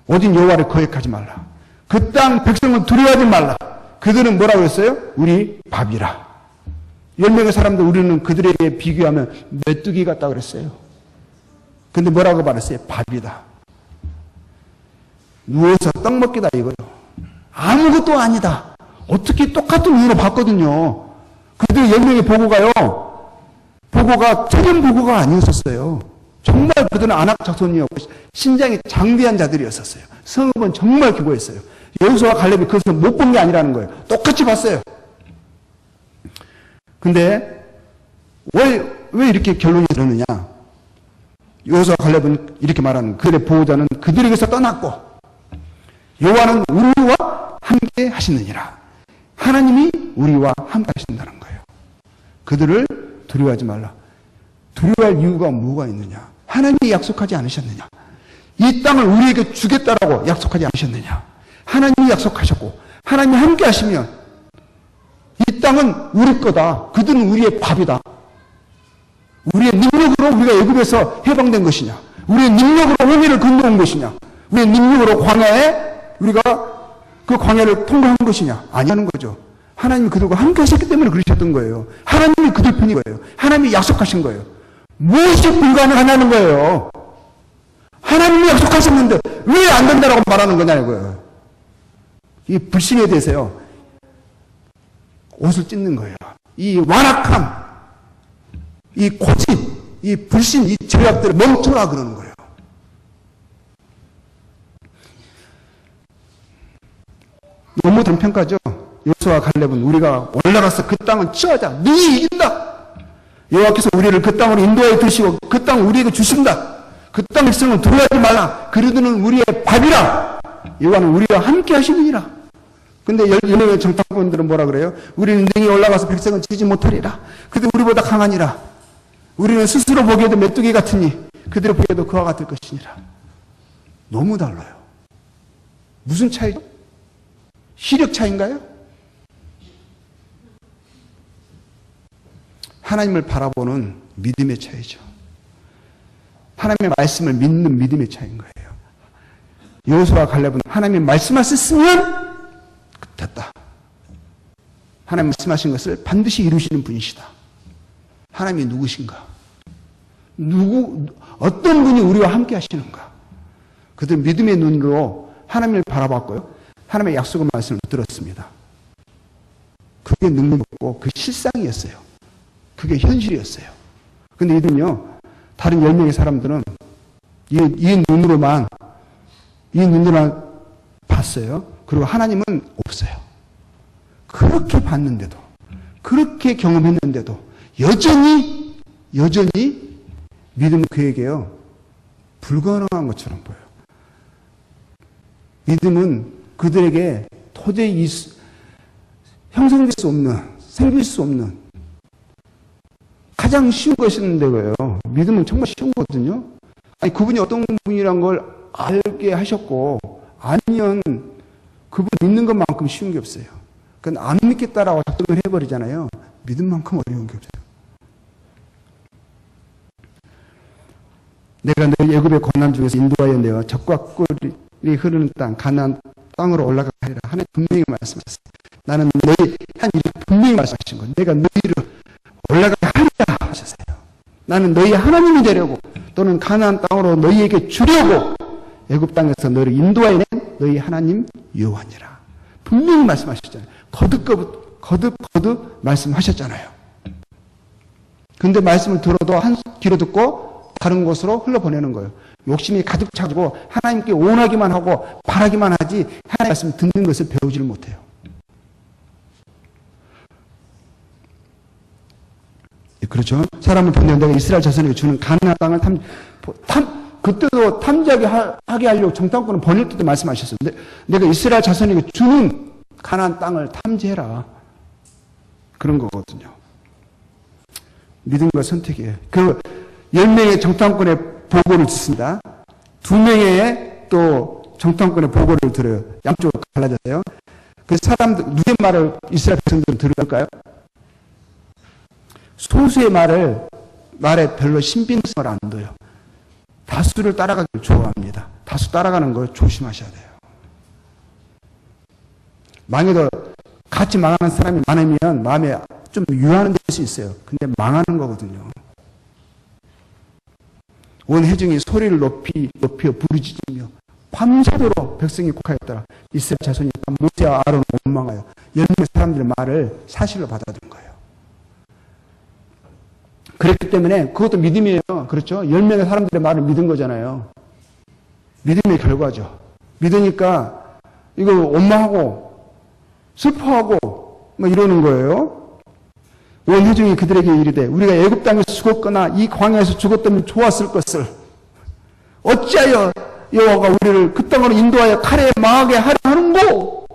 오직 여호와를 거역하지 말라. 그 땅 백성은 두려워하지 말라. 그들은 뭐라고 했어요? 우리 밥이라. 10명의 사람들 우리는 그들에게 비교하면 메뚜기 같다 그랬어요. 근데 뭐라고 말했어요? 밥이다. 누워서 떡 먹기다 이거요. 아무것도 아니다. 어떻게 똑같은 이유로 봤거든요. 그들 10명의 보고가 틀린 보고가 아니었었어요. 정말 그들은 아낙 자손이었고 신장이 장대한 자들이었었어요. 성읍은 정말 기고했어요. 여호수아와 갈렙이 그것을 못 본 게 아니라는 거예요. 똑같이 봤어요. 근데 왜 이렇게 결론이 이러느냐? 여호수아와 갈렙은 이렇게 말하는, 그들의 보호자는 그들에게서 떠났고 여호와는 우리와 함께 하시느니라. 하나님이 우리와 함께 하신다는 거예요. 그들을 두려워하지 말라. 두려워할 이유가 뭐가 있느냐? 하나님이 약속하지 않으셨느냐? 이 땅을 우리에게 주겠다라고 약속하지 않으셨느냐? 하나님이 약속하셨고 하나님이 함께 하시면 이 땅은 우리 거다. 그들은 우리의 밥이다. 우리의 능력으로 우리가 애굽에서 해방된 것이냐? 우리의 능력으로 홍해를 건너온 것이냐? 우리의 능력으로 광야에 우리가 그 광야를 통과한 것이냐? 아니라는 거죠. 하나님이 그들과 함께 하셨기 때문에 그러셨던 거예요. 하나님이 그들 편인 거예요. 하나님이 약속하신 거예요. 무엇이 불가능하냐는 거예요. 하나님이 약속하셨는데 왜 안 된다라고 말하는 거냐고요. 이 불신에 대해서요. 옷을 찢는 거예요. 이 완악함, 이 고집, 이 불신, 이 죄악들을 멈춰라 그러는 거예요. 너무 다른 평가죠. 여호수아와 갈렙은 우리가 올라가서 그 땅을 취하자. 너희 이긴다. 여호와께서 우리를 그 땅으로 인도하여 드시고 그 땅을 우리에게 주신다. 그 땅 백성은 두려워하지 말라. 그들은 우리의 밥이라. 여호와는 우리와 함께 하시느니라. 근데 10명의 정탐꾼들은 뭐라 그래요? 우리는 능히 올라가서 백성을 치지 못하리라. 그들 우리보다 강하니라. 우리는 스스로 보기에도 메뚜기 같으니 그들을 보기에도 그와 같을 것이니라. 너무 달라요. 무슨 차이죠? 시력 차이인가요? 하나님을 바라보는 믿음의 차이죠. 하나님의 말씀을 믿는 믿음의 차이인 거예요. 여호수아와 갈렙은 하나님의 말씀하셨으면 됐다. 하나님 말씀하신 것을 반드시 이루시는 분이시다. 하나님이 누구신가? 어떤 분이 우리와 함께 하시는가? 그들 믿음의 눈으로 하나님을 바라봤고요. 하나님의 약속의 말씀을 들었습니다. 그게 능력이었고 그 실상이었어요. 그게 현실이었어요. 근데 이들은요, 다른 10명의 사람들은 이 눈으로만 봤어요. 그리고 하나님은 없어요. 그렇게 봤는데도, 그렇게 경험했는데도 여전히 믿음은 그에게요 불가능한 것처럼 보여요. 믿음은 그들에게 도저히 형성될 수 없는, 생길 수 없는 가장 쉬운 것이었는데 왜요? 믿음은 정말 쉬운 거거든요. 아니, 그분이 어떤 분이란 걸 알게 하셨고, 아니면 그분 믿는 것만큼 쉬운 게 없어요. 그건 안 믿겠다라고 작정을 해버리잖아요. 믿음만큼 어려운 게 없어요. 내가 너희 애굽의 고난 중에서 인도하여 내어 젖과 꿀이 흐르는 땅 가나안 땅으로 올라가게 하리라. 하나님 분명히 말씀하셨어요. 나는 너희 한 일을 분명히 말씀하신 거예요. 내가 너희를 올라가게 하리라 하셨어요. 나는 너희 하나님이 되려고 또는 가나안 땅으로 너희에게 주려고 애굽 땅에서 너희를 인도하여 낸 너희 하나님 여호와니라. 분명히 말씀하셨잖아요. 거듭 말씀하셨잖아요. 근데 말씀을 들어도 한 귀로 듣고 다른 곳으로 흘러보내는 거예요. 욕심이 가득 차고 하나님께 원하기만 하고 바라기만 하지 하나님 말씀 듣는 것을 배우지를 못해요. 그렇죠? 사람을 보내어 내가 이스라엘 자손에게 주는 가나안 땅을 그때도 탐지하게 하려고 정탐꾼을 보낼 때도 말씀하셨어요. 내가 이스라엘 자손에게 주는 가나안 땅을 탐지해라. 그런 거거든요. 믿음과 선택이에요. 그 10명의 정탐꾼의 보고를 듣습니다. 2명의 또 정탐꾼의 보고를 들어요. 양쪽으로 갈라졌어요. 그 사람들, 누구의 말을 이스라엘 백성들은 들을까요? 소수의 말에 별로 신빙성을 안 둬요. 다수를 따라가기를 좋아합니다. 다수 따라가는 걸 조심하셔야 돼요. 망해도 같이 망하는 사람이 많으면 마음에 좀 유한은 될 수 있어요. 근데 망하는 거거든요. 온 회중이 소리를 높여 부르짖으며 밤새도록 백성이 곡하였더라. 이스라엘 자손이 모세와 아론을 원망하여 10명의 사람들의 말을 사실로 받아들인 거예요. 그랬기 때문에 그것도 믿음이에요. 그렇죠? 10명의 사람들의 말을 믿은 거잖아요. 믿음의 결과죠. 믿으니까 이걸 원망하고 슬퍼하고 뭐 이러는 거예요. 온 회중이 그들에게 이르되 우리가 애굽 땅에서 죽었거나 이 광야에서 죽었다면 좋았을 것을 어찌하여 여호와가 우리를 그 땅으로 인도하여 칼에 망하게 하려 하는고?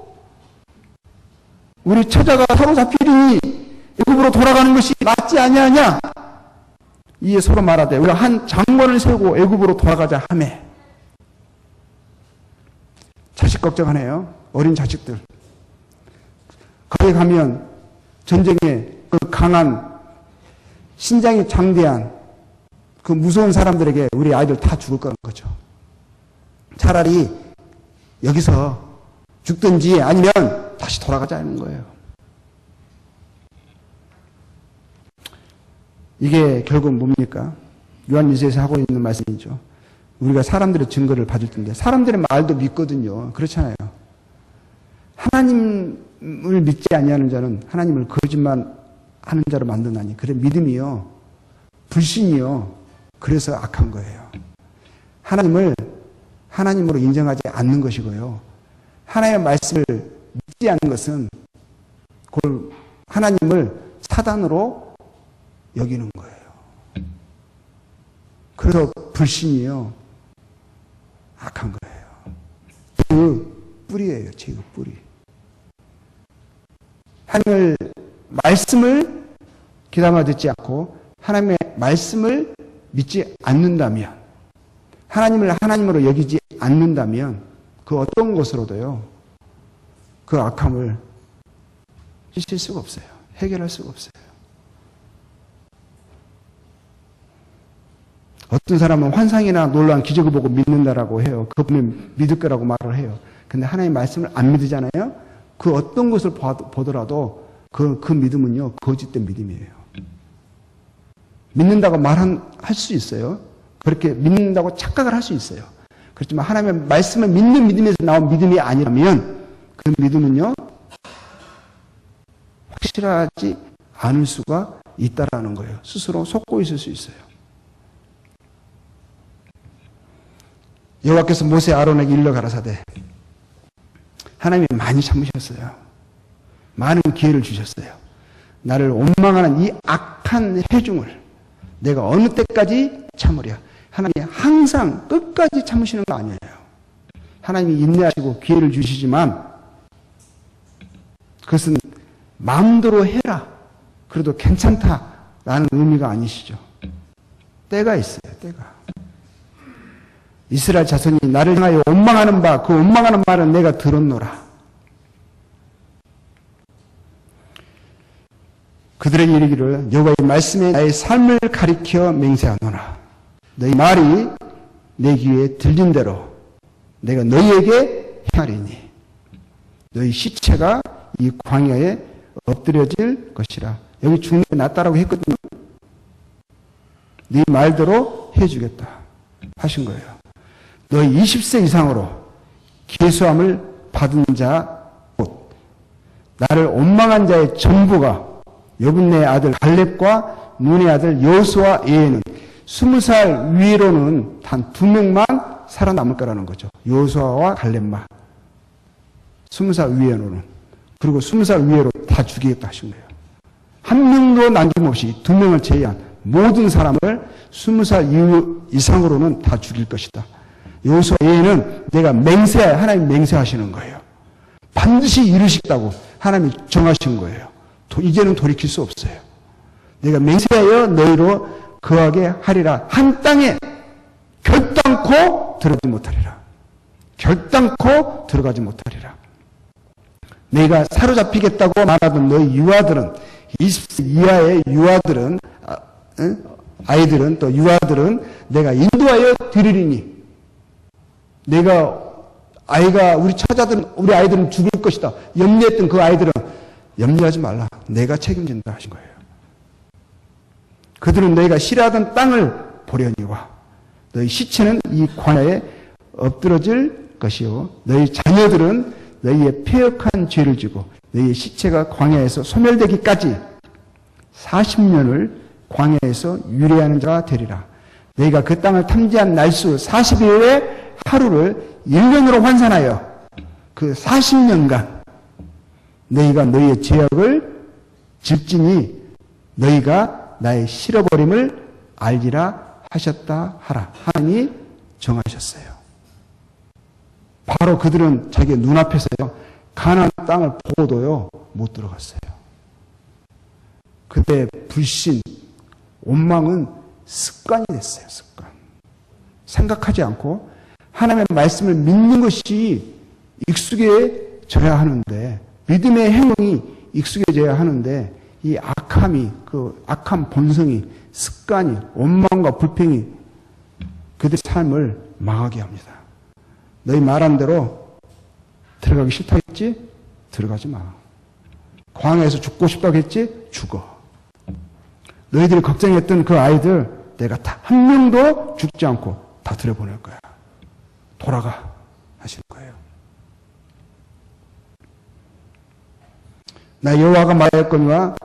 우리 처자가 사로잡히리니 애굽으로 돌아가는 것이 맞지 아니하냐? 이에 서로 말하되 우리가 한 장관을 세우고 애굽으로 돌아가자 하매. 자식 걱정하네요. 어린 자식들. 거기 가면 전쟁에 그 강한 신장이 장대한 그 무서운 사람들에게 우리 아이들 다 죽을 거라는 거죠. 차라리 여기서 죽든지 아니면 다시 돌아가자는 거예요. 이게 결국 뭡니까? 요한일서에서 하고 있는 말씀이죠. 우리가 사람들의 증거를 받을 텐데 사람들의 말도 믿거든요. 그렇잖아요. 하나님을 믿지 아니하는 자는 하나님을 거짓말 하는 자로 만드나니. 그래 믿음이요. 불신이요. 그래서 악한 거예요. 하나님을 하나님으로 인정하지 않는 것이고요. 하나님의 말씀을 믿지 않는 것은 그걸 하나님을 사단으로 여기는 거예요. 그래서 불신이요. 악한 거예요. 그 뿌리예요. 제 뿌리. 하나님의 말씀을 귀담아 듣지 않고 하나님의 말씀을 믿지 않는다면, 하나님을 하나님으로 여기지 않는다면 그 어떤 것으로도요 그 악함을 씻을 수가 없어요. 해결할 수가 없어요. 어떤 사람은 환상이나 놀라운 기적을 보고 믿는다라고 해요. 그거 보면 믿을 거라고 말을 해요. 근데 하나님의 말씀을 안 믿으잖아요. 그 어떤 것을 보더라도 그 믿음은요 거짓된 믿음이에요. 믿는다고 할 수 있어요. 그렇게 믿는다고 착각을 할 수 있어요. 그렇지만 하나님의 말씀을 믿는 믿음에서 나온 믿음이 아니라면 그 믿음은요 확실하지 않을 수가 있다라는 거예요. 스스로 속고 있을 수 있어요. 여호와께서 모세 아론에게 일러 가라사대 하나님이 많이 참으셨어요. 많은 기회를 주셨어요. 나를 원망하는 이 악한 회중을 내가 어느 때까지 참으랴. 하나님이 항상 끝까지 참으시는 거 아니에요. 하나님이 인내하시고 기회를 주시지만 그것은 마음대로 해라. 그래도 괜찮다 라는 의미가 아니시죠. 때가 있어요. 때가. 이스라엘 자손이 나를 향하여 원망하는 바, 그 원망하는 말은 내가 들었노라. 그들에게 이르기를 여호와의 말씀에 나의 삶을 가리켜 맹세하노라. 너희 말이 내 귀에 들린 대로 내가 너희에게 행하리니 너희 시체가 이 광야에 엎드려질 것이라. 여기 죽는 게 낫다라고 했거든요. 네 말대로 해주겠다 하신 거예요. 너희 20세 이상으로 계수함을 받은 자 곧 나를 원망한 자의 전부가 여분네 아들 갈렙과 눈의 아들 여호수아 외에는 20살 위로는 단 2명만 살아남을 거라는 거죠. 여호수아와 갈렙만. 20살 위로는. 그리고 20살 위로 다 죽이겠다 하신 거예요. 한 명도 남김없이 2명을 제외한 모든 사람을 20살 이상으로는 다 죽일 것이다. 여호수아 외에는 내가 하나님 맹세하시는 거예요. 반드시 이루시겠다고 하나님이 정하신 거예요. 이제는 돌이킬 수 없어요. 내가 맹세하여 너희로 거하게 하리라. 한 땅에 결단코 들어가지 못하리라. 결단코 들어가지 못하리라. 내가 사로잡히겠다고 말하던 너희 유아들은 20세 이하의 유아들은 아이들은 또 유아들은 내가 인도하여 드리리니 내가 우리 아이들은 죽을 것이다. 염려했던 그 아이들은 염려하지 말라. 내가 책임진다 하신 거예요. 그들은 너희가 싫어하던 땅을 보려니와 너희 시체는 이 광야에 엎드러질 것이요 너희 자녀들은 너희의 패역한 죄를 지고 너희의 시체가 광야에서 소멸되기까지 40년을 광야에서 유래하는 자가 되리라. 너희가 그 땅을 탐지한 날수 40일의 하루를 1년으로 환산하여 그 40년간 너희가 너희의 죄악을 질지니 너희가 나의 실어버림을 알리라 하셨다 하라. 하나님이 정하셨어요. 바로 그들은 자기 눈앞에서요 가나안 땅을 보고도요 못 들어갔어요. 그때 불신, 원망은 습관이 됐어요. 습관. 생각하지 않고 하나님의 말씀을 믿는 것이 익숙해져야 하는데 믿음의 행동이 익숙해져야 하는데 이 악함이 그 악한 본성이 습관이 원망과 불평이 그들의 삶을 망하게 합니다. 너희 말한 대로 들어가기 싫다 했지? 들어가지 마. 광야에서 죽고 싶다고 했지? 죽어. 너희들이 걱정했던 그 아이들 내가 다 한 명도 죽지 않고 다 들여보낼 거야. 돌아가 하시는 거예요. 나 여호와가 말하였거니와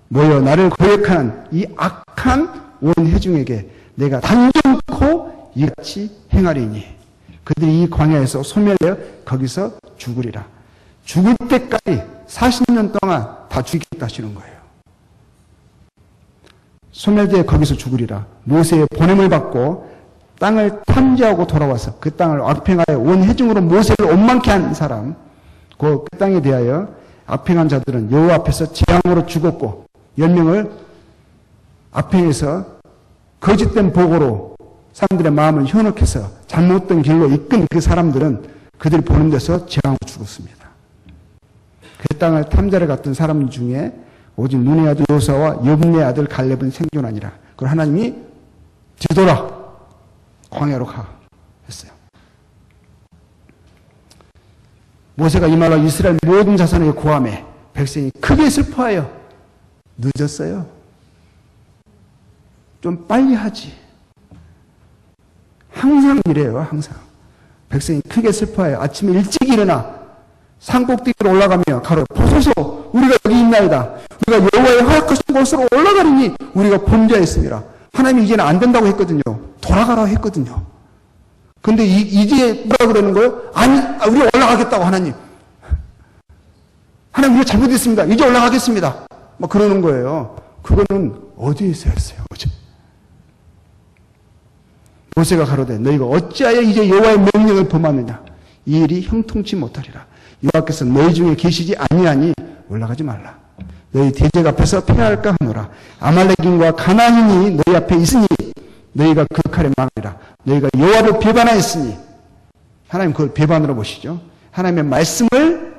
모여 나를 거역하는 이 악한 온 회중에게 내가 단정코 이같이 행하리니 그들이 이 광야에서 소멸되어 거기서 죽으리라. 죽을 때까지 40년 동안 다 죽이겠다 하시는 거예요. 소멸되어 거기서 죽으리라. 모세의 보냄을 받고 땅을 탐지하고 돌아와서 그 땅을 악평하여 온 회중으로 모세를 원망케 한 사람, 그 땅에 대하여 악평한 자들은 여호와 앞에서 재앙으로 죽었고 10명을 악평해서 거짓된 보고로 사람들의 마음을 현혹해서 잘못된 길로 이끈 그 사람들은 그들이 보는 데서 재앙으로 죽었습니다. 그 땅을 탐지하러 갔던 사람 중에 오직 눈의 아들 여호수아와 여분네 아들 갈렙은 생존하니라. 그걸 하나님이 뒤돌아 광야로 가 했어요. 모세가 이 말로 이스라엘 모든 자손에게 고함해 백성이 크게 슬퍼하여 늦었어요. 좀 빨리 하지. 항상 이래요. 항상. 백성이 크게 슬퍼하여 아침에 일찍 일어나 산꼭대기로 올라가며 가로 보소서 우리가 여기 있나이다. 우리가 여호와의 허락하신 곳으로 올라가리니 우리가 범죄했습니다. 하나님이 이제는 안 된다고 했거든요. 돌아가라고 했거든요. 근데 이제 뭐라 그러는 거예요? 아니, 우리 올라가겠다고 하나님. 하나님 우리가 잘못했습니다. 이제 올라가겠습니다. 막 그러는 거예요. 그거는 어디에서 했어요? 어제. 모세가 가로되 너희가 어찌하여 이제 여호와의 명령을 범하느냐? 이 일이 형통치 못하리라. 여호와께서 너희 중에 계시지 아니하니 올라가지 말라. 너희 대적 앞에서 패할까 하노라. 아말렉인과 가나안인이 너희 앞에 있으니 너희가 그 칼에 망하리라. 너희가 여호와를 배반하였으니, 하나님 그걸 배반으로 보시죠. 하나님의 말씀을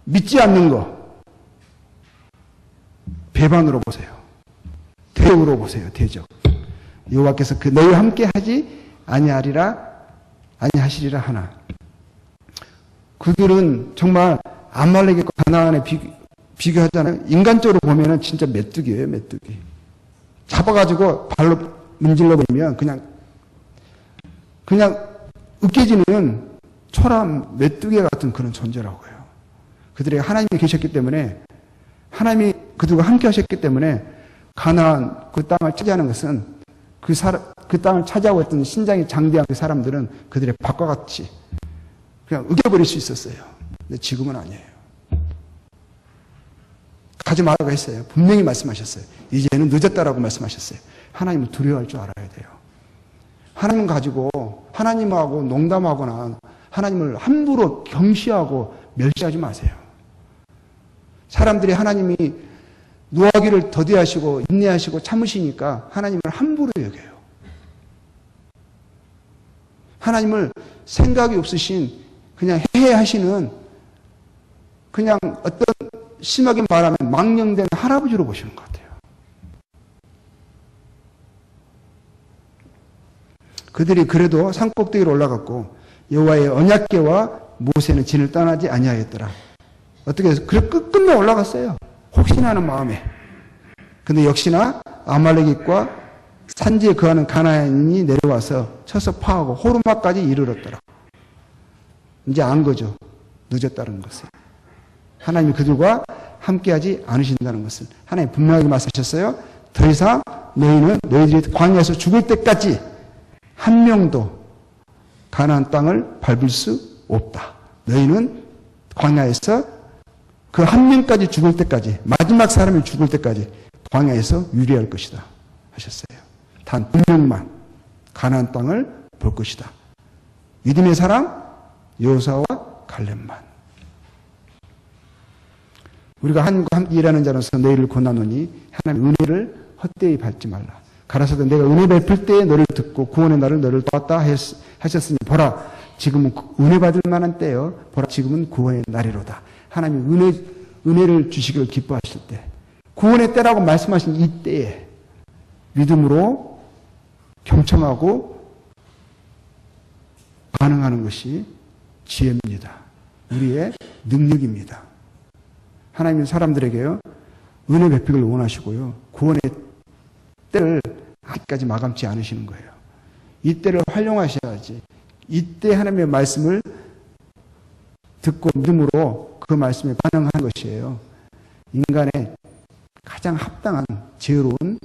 믿지 않는 거 배반으로 보세요. 대적으로 보세요. 대적. 여호와께서 그 너희와 함께 하지 아니하시리라 하나. 그들은 정말 아말렉과 가나안에 비교하잖아요. 인간적으로 보면은 진짜 메뚜기예요, 메뚜기. 잡아가지고 발로 문질러 버리면 그냥 으깨지는 초람 메뚜기 같은 그런 존재라고요. 그들에게 하나님이 계셨기 때문에, 하나님이 그들과 함께 하셨기 때문에 가나안 그 땅을 차지하는 것은 그 땅을 차지하고 있던 신장이 장대한 그 사람들은 그들의 밥과 같이 그냥 으깨버릴 수 있었어요. 근데 지금은 아니에요. 가지 말라고 했어요. 분명히 말씀하셨어요. 이제는 늦었다라고 말씀하셨어요. 하나님은 두려워할 줄 알아야 돼요. 하나님 가지고 하나님하고 농담하거나 하나님을 함부로 경시하고 멸시하지 마세요. 사람들이 하나님이 노하기를 더디하시고 인내하시고 참으시니까 하나님을 함부로 여겨요. 하나님을 생각이 없으신 그냥 해하시는 그냥 어떤 심하게 말하면 망령된 할아버지로 보시는 것 같아요. 그들이 그래도 산꼭대기로 올라갔고 여호와의 언약궤와 모세는 진을 떠나지 아니하였더라. 어떻게 해서 그래 끝끝내 올라갔어요. 혹시나 하는 마음에. 근데 역시나 아말렉과 산지에 거하는 가나안인이 내려와서 쳐서 파하고 호르마까지 이르렀더라. 이제 안 거죠. 늦었다는 것을. 하나님이 그들과 함께하지 않으신다는 것을 하나님 분명하게 말씀하셨어요. 더 이상 너희들이 광야에서 죽을 때까지 한 명도 가나안 땅을 밟을 수 없다. 너희는 광야에서 그 한 명까지 죽을 때까지, 마지막 사람이 죽을 때까지 광야에서 유리할 것이다 하셨어요. 단 두 명만 가나안 땅을 볼 것이다. 믿음의 사람 여호수아와 갈렙만. 우리가 하나님과 함께 일하는 자로서 너희를 권하노니 하나님의 은혜를 헛되이 밟지 말라. 가라사대 내가 은혜 베풀 때에 너를 듣고 구원의 날을 너를 도왔다 하셨으니 보라 지금은 은혜 받을 만한 때요. 보라 지금은 구원의 날이로다. 하나님이 은혜를 주시기를 기뻐하실 때, 구원의 때라고 말씀하신 이 때에 믿음으로 경청하고 반응하는 것이 지혜입니다. 우리의 능력입니다. 하나님은 사람들에게요, 은혜 베풀기를 원하시고요, 구원의 때를 아직까지 마감치 않으시는 거예요. 이 때를 활용하셔야지. 이때 하나님의 말씀을 듣고 믿음으로 그 말씀에 반응하는 것이에요. 인간의 가장 합당한 지혜로운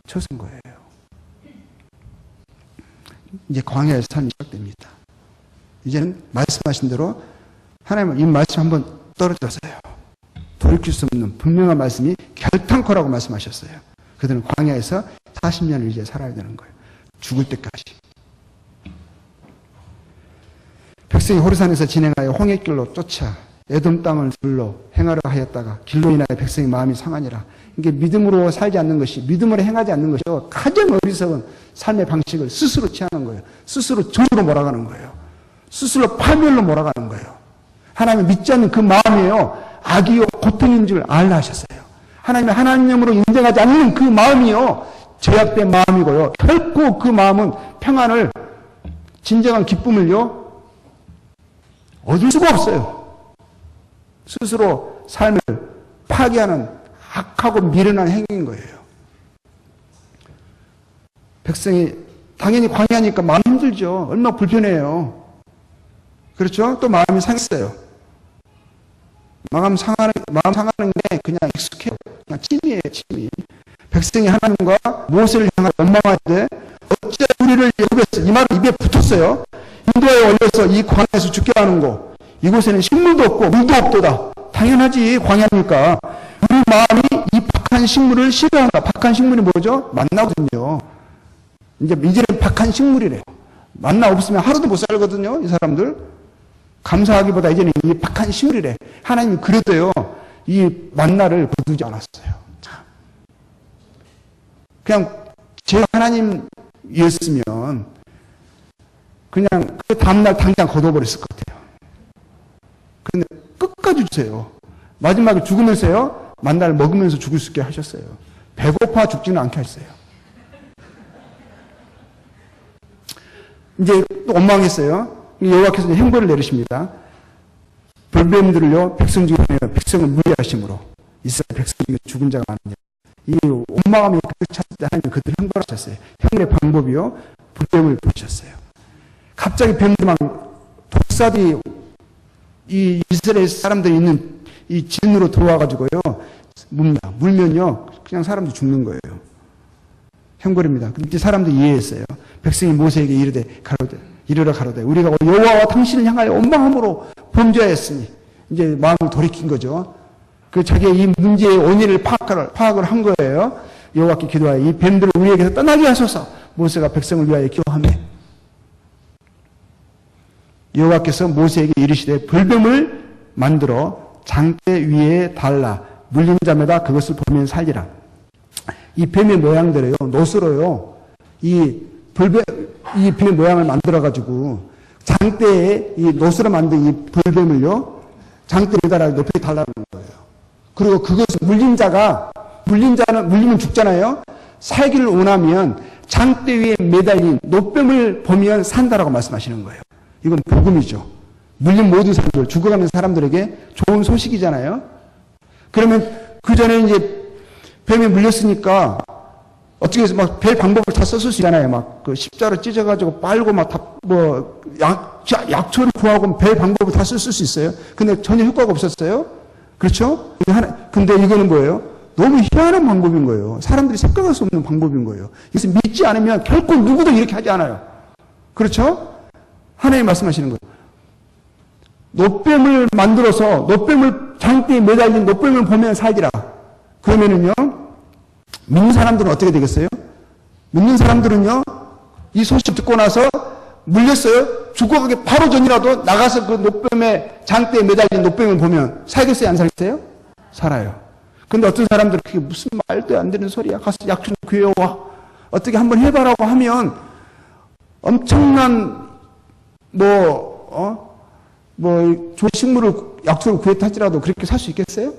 처소인 거예요. 이제 광야에서 삶이 시작됩니다. 이제는 말씀하신 대로 하나님은 이 말씀 한번 떨어졌어요. 돌이킬 수 없는 분명한 말씀이 결탄코라고 말씀하셨어요. 그들은 광야에서 40년을 이제 살아야 되는 거예요. 죽을 때까지. 백성이 호르산에서 진행하여 홍해길로 쫓아 에돔 땅을 둘러 행하려 하였다가 길로 인하여 백성의 마음이 상하니라. 이게 믿음으로 살지 않는 것이, 믿음으로 행하지 않는 것이요, 가장 어리석은 삶의 방식을 스스로 취하는 거예요. 스스로 저주로 몰아가는 거예요. 스스로 파멸로 몰아가는 거예요. 하나님을 믿지 않는 그 마음이에요, 악이요 고통인 줄 알라 하셨어요. 하나님의 하나님으로 인정하지 않는 그 마음이요, 죄악된 마음이고요. 결코 그 마음은 평안을, 진정한 기쁨을요 얻을 수가 없어요. 스스로 삶을 파괴하는 악하고 미련한 행위인 거예요. 백성이 당연히 광야니까 마음 힘들죠. 얼마나 불편해요. 그렇죠? 또 마음이 상했어요. 마음 상하는 게 그냥 익숙해요. 그냥 찜이에요, 찜이. 백성이 하나님과 모세를 향하여 원망하되 어째 우리를 여기서, 이 말은 입에 붙었어요. 인도에 올려서 이 광야에서 죽게 하는 거. 이곳에는 식물도 없고 물도 없도다. 당연하지, 광야니까. 우리 마음이 이 박한 식물을 싫어한다. 박한 식물이 뭐죠? 만나거든요. 이제는 박한 식물이래요. 만나 없으면 하루도 못 살거든요, 이 사람들. 감사하기보다 이제는 이 박한 식물이래. 하나님이 그래도요, 이 만나를 거두지 않았어요. 참. 그냥 제 하나님이었으면 그냥 그 다음날 당장 거둬버렸을 것 같아요. 그런데 끝까지 주세요. 마지막에 죽으면서요, 만나를 먹으면서 죽을 수 있게 하셨어요. 배고파 죽지는 않게 하셨어요. 이제 또 원망했어요. 여호와께서 형벌을 내리십니다. 불뱀들을요, 백성 중에 백성을 무리하심으로 이스라엘 백성 중에 죽은 자가 많으냐. 이 원망함이 그쳤을 때 하나님 그들을 형벌하셨어요. 형벌의 방법이요, 불뱀을 보셨어요. 갑자기 뱀들만 독사들이 이 이스라엘 사람들이 있는 이 진으로 들어와가지고요, 물면요, 그냥 사람도 죽는 거예요. 형벌입니다. 근데 사람들이 이해했어요. 백성이 모세에게 이르러 가로되 우리가 여호와와 당신을 향하여 원망함으로 범죄하였으니, 이제 마음을 돌이킨 거죠. 그 자기의 이 문제의 원인을 파악을 한 거예요. 여호와께 기도하여 이 뱀들을 우리에게서 떠나게 하소서. 모세가 백성을 위하여 기도하며 여호와께서 모세에게 이르시되 불뱀을 만들어 장대 위에 달라 물린 자마다 그것을 보면 살리라. 이 뱀의 모양대로요, 노스로요, 이 뱀의 모양을 만들어가지고 장대에 이 노스로 만든 이 불뱀을요, 장대 위에다가 높이 달라는 거예요. 그리고 그것을 물리면 죽잖아요. 살기를 원하면 장대 위에 매달린 노뱀을 보면 산다라고 말씀하시는 거예요. 이건 복음이죠. 물린 모든 사람들, 죽어가는 사람들에게 좋은 소식이잖아요. 그러면 그 전에 이제 뱀에 물렸으니까 어떻게 해서 막 별 방법을 다 썼을 수 있잖아요. 막 그 십자로 찢어가지고 빨고 막 다 뭐 약초를 구하고 별 방법을 다 쓸 수 있어요. 근데 전혀 효과가 없었어요. 그렇죠? 근데 이거는 뭐예요? 너무 희한한 방법인 거예요. 사람들이 생각할 수 없는 방법인 거예요. 그래서 믿지 않으면 결코 누구도 이렇게 하지 않아요. 그렇죠? 하나님 말씀하시는 거예요. 노뱀을 만들어서 장대에 매달린 노뱀을 보면 살리라. 그러면은요, 믿는 사람들은 어떻게 되겠어요? 믿는 사람들은요, 이 소식 듣고 나서 물렸어요. 죽어가기 바로 전이라도 나가서 그 장대에 매달린 노뱀을 보면 살겠어요? 안 살겠어요? 살아요. 근데 어떤 사람들은 그게 무슨 말도 안 되는 소리야. 가서 약 좀 구해와. 어떻게 한번 해봐라고 하면 엄청난 좋은 식물을, 약초를 구했다 할지라도 그렇게 살 수 있겠어요?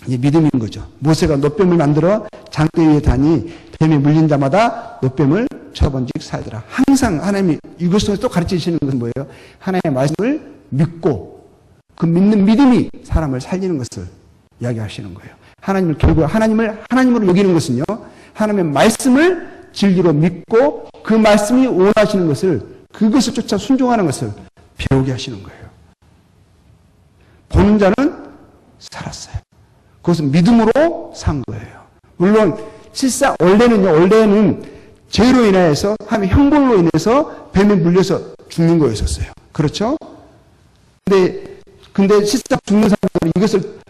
이게 믿음인 거죠. 모세가 노뱀을 만들어 장대 위에 다니 뱀에 물린 자마다 노뱀을 쳐본즉 살더라. 항상 하나님이 이것을 또 가르치시는 것은 뭐예요? 하나님의 말씀을 믿고 그 믿는 믿음이 사람을 살리는 것을 이야기하시는 거예요. 결국 하나님으로 여기는 것은요, 하나님의 말씀을 진리로 믿고 그 말씀이 원하시는 그것을 쫓아 순종하는 것을 배우게 하시는 거예요. 보는 자는 살았어요. 그것은 믿음으로 산 거예요. 물론 실상 원래는 죄로 인해서 하나님의 형벌로 인해서 뱀에 물려서 죽는 거였었어요. 그렇죠? 근데 실상 죽는 사람들은 이것을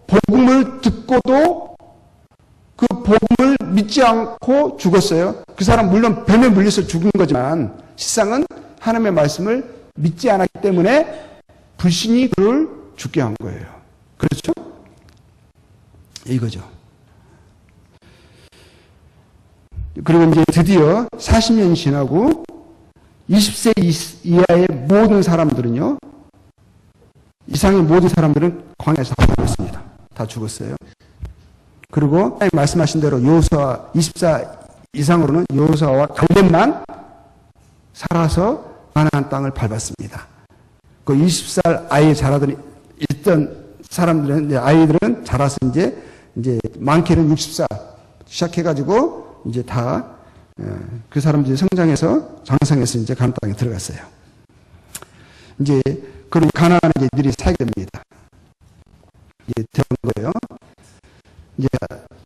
복음을 듣고도 그 복음을 믿지 않고 죽었어요. 그 사람 물론 뱀에 물려서 죽은 거지만 실상은 하나님의 말씀을 믿지 않았기 때문에 불신이 그를 죽게 한 거예요. 그렇죠? 이거죠. 그리고 이제 드디어 40년이 지나고 20세 이하의 모든 사람들은요, 이상의 모든 사람들은 광야에서 다 죽었습니다. 다 죽었어요. 그리고 하나님 말씀하신 대로 여호수아 24 이상으로는 여호수아와 갈렙만 살아서 가나안 땅을 밟았습니다. 그 20살 아이 자라던 있던 사람들은, 아이들은 자라서 이제 많게는 60살 시작해가지고 이제 다 그 사람들이 성장해서 장성해서 이제 가나안 땅에 들어갔어요. 이제 그리고 가나안에 이들이 살게 됩니다. 이제 되는 거예요. 이제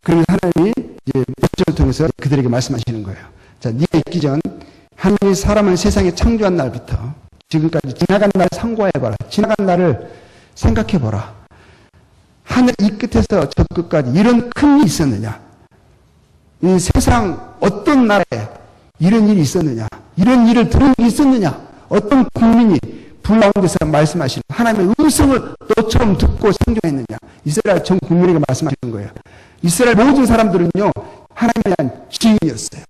그러면 하나님이 이제 목적을 통해서 그들에게 말씀하시는 거예요. 자, 네가 있기 전 하나님이 사람을 세상에 창조한 날부터 지금까지 지나간 날 상고해봐라. 지나간 날을 생각해보라. 하늘 이 끝에서 저 끝까지 이런 큰 일이 있었느냐? 이 세상 어떤 나라에 이런 일이 있었느냐? 이런 일을 들은 일이 있었느냐? 어떤 국민이 불 가운데서 말씀하시는 하나님의 음성을 너처럼 듣고 생존했느냐. 이스라엘 전 국민에게 말씀하시는 거예요. 이스라엘 모든 사람들은요, 하나님에 대한 증인이었어요.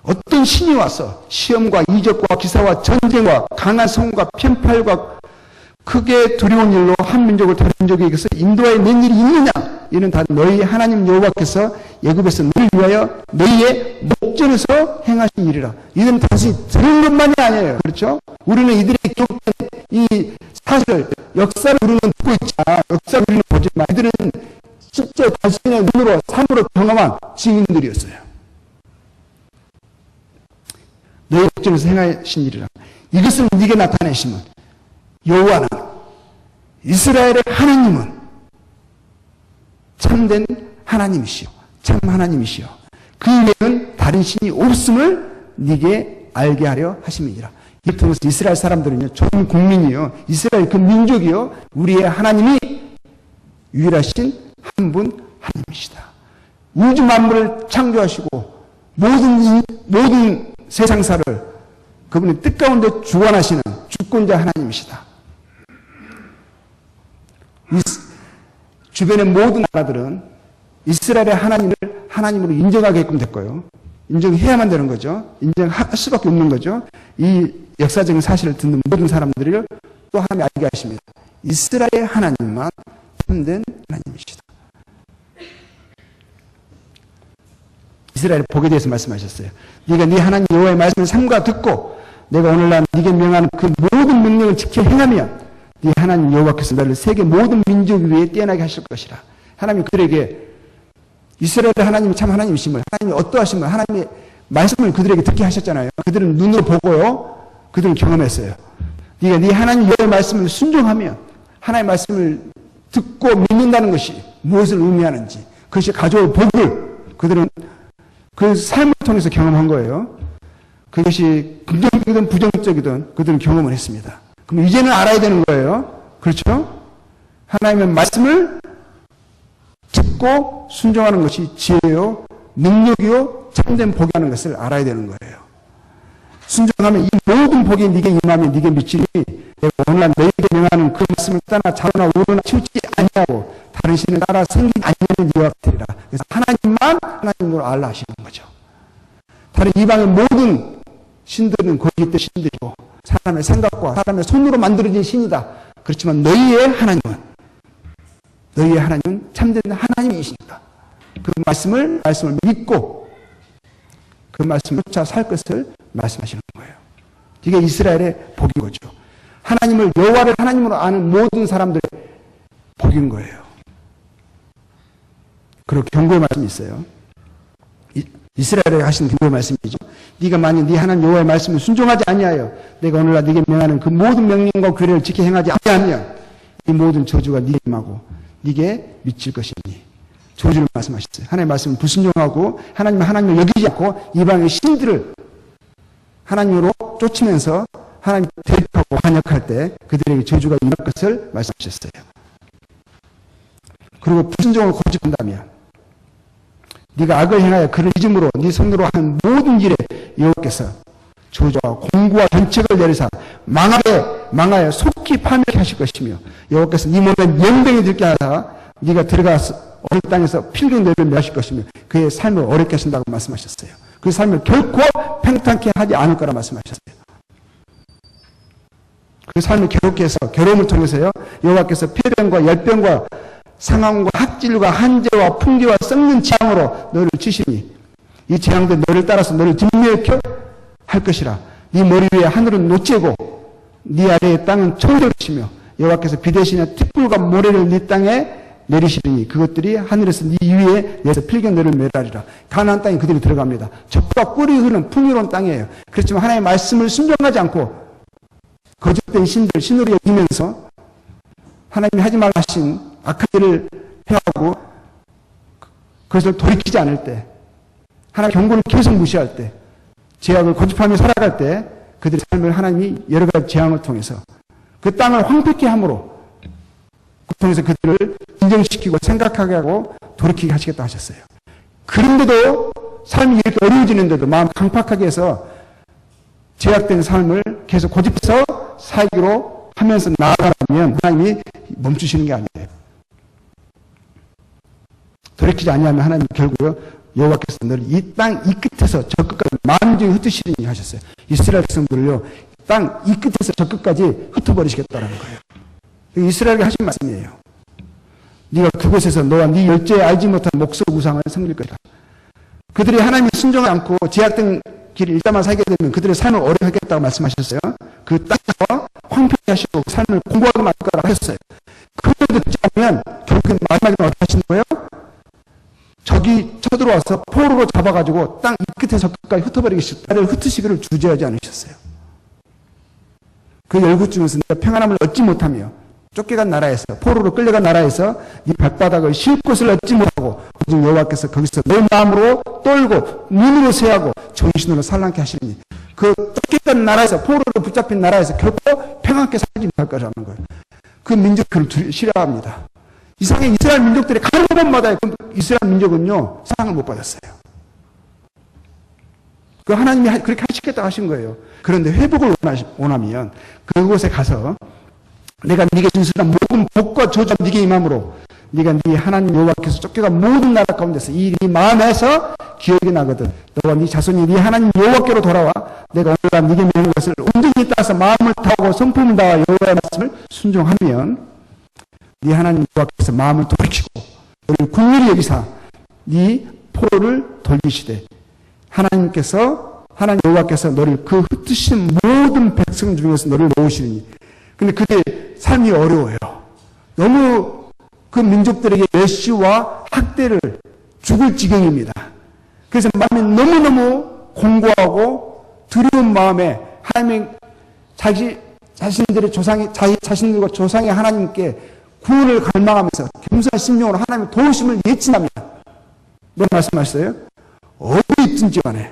어떤 신이 와서 시험과 이적과 기사와 전쟁과 강한 성과 편팔과 크게 두려운 일로 한 민족을 다른 민족에게서 인도하여 낸 일이 있느냐? 이는 다 너희 하나님 여호와께서 애굽에서 너희를 위하여 너희의 목전에서 행하신 일이라. 이들은 단순히 들은 것만이 아니에요. 그렇죠? 우리는 이들의 기록된 이 사실, 역사를 우리는 듣고 있자. 역사를 우리는 보지만 이들은 실제 자신의 눈으로 삶으로 경험한 증인들이었어요. 너희 목전에서 행하신 일이라. 이것을 네게 나타내시면 여호와는 이스라엘의 하나님은 참된 하나님이시오. 참 하나님이시오. 그 외에는 다른 신이 없음을 네게 알게 하려 하심이니라. 이를 통해서 이스라엘 사람들은요, 전 국민이요, 이스라엘 그 민족이요, 우리의 하나님이 유일하신 한 분 하나님이시다. 우주 만물을 창조하시고 모든 세상사를 그분의 뜻 가운데 주관하시는 주권자 하나님이시다. 주변의 모든 나라들은 이스라엘의 하나님을 하나님으로 인정하게끔 됐고요. 인정해야만 되는 거죠. 인정할 수밖에 없는 거죠. 이 역사적인 사실을 듣는 모든 사람들을 또 하나님이 알게 하십니다. 이스라엘의 하나님만 참된 하나님이시다. 이스라엘의 복에 대해서 말씀하셨어요. 네가 네 하나님 여호와의 말씀을 삼가 듣고 내가 오늘날 네게 명하는 그 모든 명령을 지켜 행하면 네 하나님 여호와께서 너를 세계 모든 민족 위에 뛰어나게 하실 것이라. 하나님이 그들에게 이스라엘의 하나님이 참 하나님이심을, 하나님이 어떠하심을, 하나님의 말씀을 그들에게 듣게 하셨잖아요. 그들은 눈으로 보고요, 그들은 경험했어요. 네가 네 하나님 여호와의 말씀을 순종하면 하나님의 말씀을 듣고 믿는다는 것이 무엇을 의미하는지, 그것이 가져올 복을 그들은 그 삶을 통해서 경험한 거예요. 그것이 긍정적이든 부정적이든 그들은 경험을 했습니다. 그럼 이제는 알아야 되는 거예요. 그렇죠? 하나님의 말씀을 듣고 순종하는 것이 지혜요, 능력이요, 참된 복이 하는 것을 알아야 되는 거예요. 순종하면 이 모든 복이 네게 임하면 네게 미치니 내가 오늘날 너희에게 명하는 그 말씀을 따라 자로나 우로나 치우치 아니하고 다른 신을 따라 생기지 아니하는 이와 같으리라. 그래서 하나님만 하나님으로 알라 하시는 거죠. 다른 이방의 모든 신들은 거짓된 신들이고 사람의 생각과 사람의 손으로 만들어진 신이다. 그렇지만 너희의 하나님은 참된 하나님이시니까 그 말씀을 믿고 그 말씀을 쫓아 살 것을 말씀하시는 거예요. 이게 이스라엘의 복인 거죠. 하나님을 여호와를 하나님으로 아는 모든 사람들의 복인 거예요. 그리고 경고의 말씀이 있어요. 이스라엘에 하신 경고의 말씀이죠. 네가 만약 네 하나님 여호와의 말씀을 순종하지 아니하여 내가 오늘날 네게 명하는 그 모든 명령과 규례를 지켜 행하지 아니하면 이 모든 저주가 네게 임하고 네게 미칠 것이니 저주를 말씀하셨어요. 하나님의 말씀을 불순종하고 하나님을 여기지 않고 이방의 신들을 하나님으로 쫓으면서 하나님 대립하고 반역할 때 그들에게 저주가 임할 것을 말씀하셨어요. 그리고 불순종을 고집한다면 네가 악을 행하여 그를 잊음으로 네 손으로 한 모든 일에 여호와께서 저주와 공고와 견책을 내리사 망하여 속히 파멸케 하실 것이며 여호와께서 네 몸에 연병이 들게 하사 네가 들어가서 어린 땅에서 필경 너를 멸하실 것이며 그의 삶을 어렵게 하신다고 말씀하셨어요. 그 삶을 결코 평탄케 하지 않을 거라 말씀하셨어요. 그 삶을 괴롭게 해서 괴로움을 통해서요 여호와께서 폐병과 열병과 상함과 학질과 한재와 풍기와 썩는 재앙으로 너를 치시니 이 재앙들 너를 따라서 너를 뒷멸케 할 것이라. 네 머리 위에 하늘은 노째고 네 아래의 땅은 청결이시며 여호와께서 비 대신에 틱불과 모래를 네 땅에 내리시리니 그것들이 하늘에서 네 위에 내서 필경 너를 멸하리라. 가나안 땅에 그들이 들어갑니다. 젖과 꿀이 흐르는 풍요로운 땅이에요. 그렇지만 하나님의 말씀을 순종하지 않고 거짓된 신으로 여기면서 하나님이 하지 말라 하신 악한 일을 해하고 그것을 돌이키지 않을 때 하나님의 경고를 계속 무시할 때 죄악을 고집하며 살아갈 때 그들의 삶을 하나님이 여러 가지 재앙을 통해서 그 땅을 황폐케 함으로 그 통해서 그들을 인정시키고 생각하게 하고 돌이키게 하시겠다 하셨어요. 그런데도 삶이 이렇게 어려워지는데도 마음 강팍하게 해서 죄악된 삶을 계속 고집해서 살기로 하면서 나아가면 하나님이 멈추시는 게 아니에요. 돌이키지 아니하면 하나님 결국요 여호와께서 너를 이 땅 이 끝에서 저 끝까지 만중에 흩으시리니 하셨어요. 이스라엘 백성들을요 땅 이 끝에서 저 끝까지 흩어버리시겠다라는 거예요. 이스라엘에게 하신 말씀이에요. 네가 그곳에서 너와 네 열조에 알지 못한 목석 우상을 섬길 거다. 그들이 하나님이 순종하지 않고 제약된 길을 일자만 살게 되면 그들의 삶을 오래 하겠다고 말씀하셨어요. 그 땅과 황폐하게 하시고 삶을 공고하게 만들 거라고 하셨어요. 그런데 듣지 않으면 결국엔 마지막에 어떻게 하시는 거예요? 적이 쳐들어와서 포로로 잡아가지고 땅 이 끝에서 끝까지 흩어버리시고 나를 흩으시기를 주저하지 않으셨어요. 그 열국 중에서 내가 평안함을 얻지 못하며 쫓겨간 나라에서 포로로 끌려간 나라에서 네 발바닥을 쉴 곳을 얻지 못하고 오직 여호와께서 거기서 내 마음으로 떨고 눈으로 쇠하고 정신으로 산란케 하시리니 그 쫓겨간 나라에서 포로로 붙잡힌 나라에서 결코 평안하게 살지 못할 거라는 거예요. 그 민족을 싫어합니다. 이상하게 이스라엘 민족들이 가는 곳마다 이스라엘 민족은요 사랑을 못 받았어요. 그 하나님이 그렇게 하시겠다고 하신 거예요. 그런데 회복을 원하면 그곳에 가서 내가 네게 준수한 모든 복과 저주가 네게 임함으로 네가 네 하나님 여호와께서 쫓겨간 모든 나라 가운데서 이 네 마음에서 기억이 나거든. 너와 네 자손이 네 하나님 여호와께로 돌아와 내가 오늘날 네게 명한 것을 온전히 따라서 마음을 다하고 성품을 다하 여호와의 말씀을 순종하면 네 하나님 여호와께서 마음을 돌이키고 너를 긍휼히 여기사 네 포로를 돌리시되 하나님 여호와께서 너를 그 흩으신 모든 백성 중에서 너를 모으시니 근데 그게 삶이 어려워요. 너무 그 민족들에게 멸시와 학대를 죽을 지경입니다. 그래서 마음이 너무너무 공고하고 두려운 마음에 하나님이 자기 자신들과 조상의 하나님께 구원을 갈망하면서 겸손한 심령으로 하나님의 도우심을 예친다면 뭐 말씀하셨어요? 어디 있든지 간에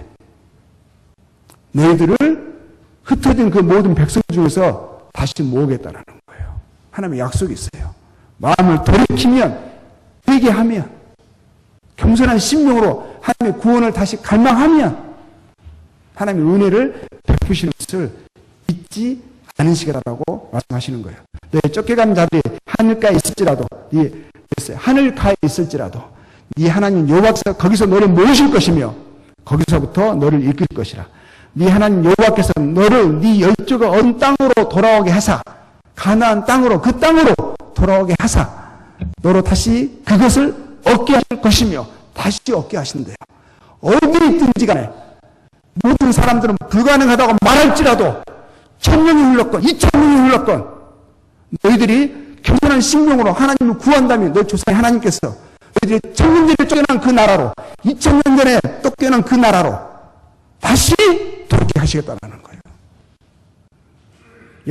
너희들을 흩어진 그 모든 백성 중에서 다시 모으겠다라는 거예요. 하나님의 약속이 있어요. 마음을 돌이키면 회개하면 겸손한 심령으로 하나님의 구원을 다시 갈망하면 하나님의 은혜를 베푸시는 것을 잊지 않으시겠다라고 말씀하시는 거예요. 네, 쫓겨간 자들이 하늘가에 있을지라도 하늘가에 있을지라도 네 하나님 여호와께서 거기서 너를 모으실 것이며 거기서부터 너를 이끌 것이라. 네 하나님 여호와께서 너를 네 열조가 얻은 땅으로 돌아오게 하사 가나안 땅으로 그 땅으로 돌아오게 하사 너로 다시 그것을 얻게 하실 것이며 다시 얻게 하신대요. 어디 있든지 간에 모든 사람들은 불가능하다고 말할지라도 1000년이 흘렀건 2000년이 흘렀건 너희들이 겸손한 심령으로 하나님을 구한다면 너희 조상의 하나님께서 너희들이 1000년 전에 쫓겨난 그 나라로 2000년 전에 쫓겨난 그 나라로 다시 돌아오게 하시겠다는 거예요.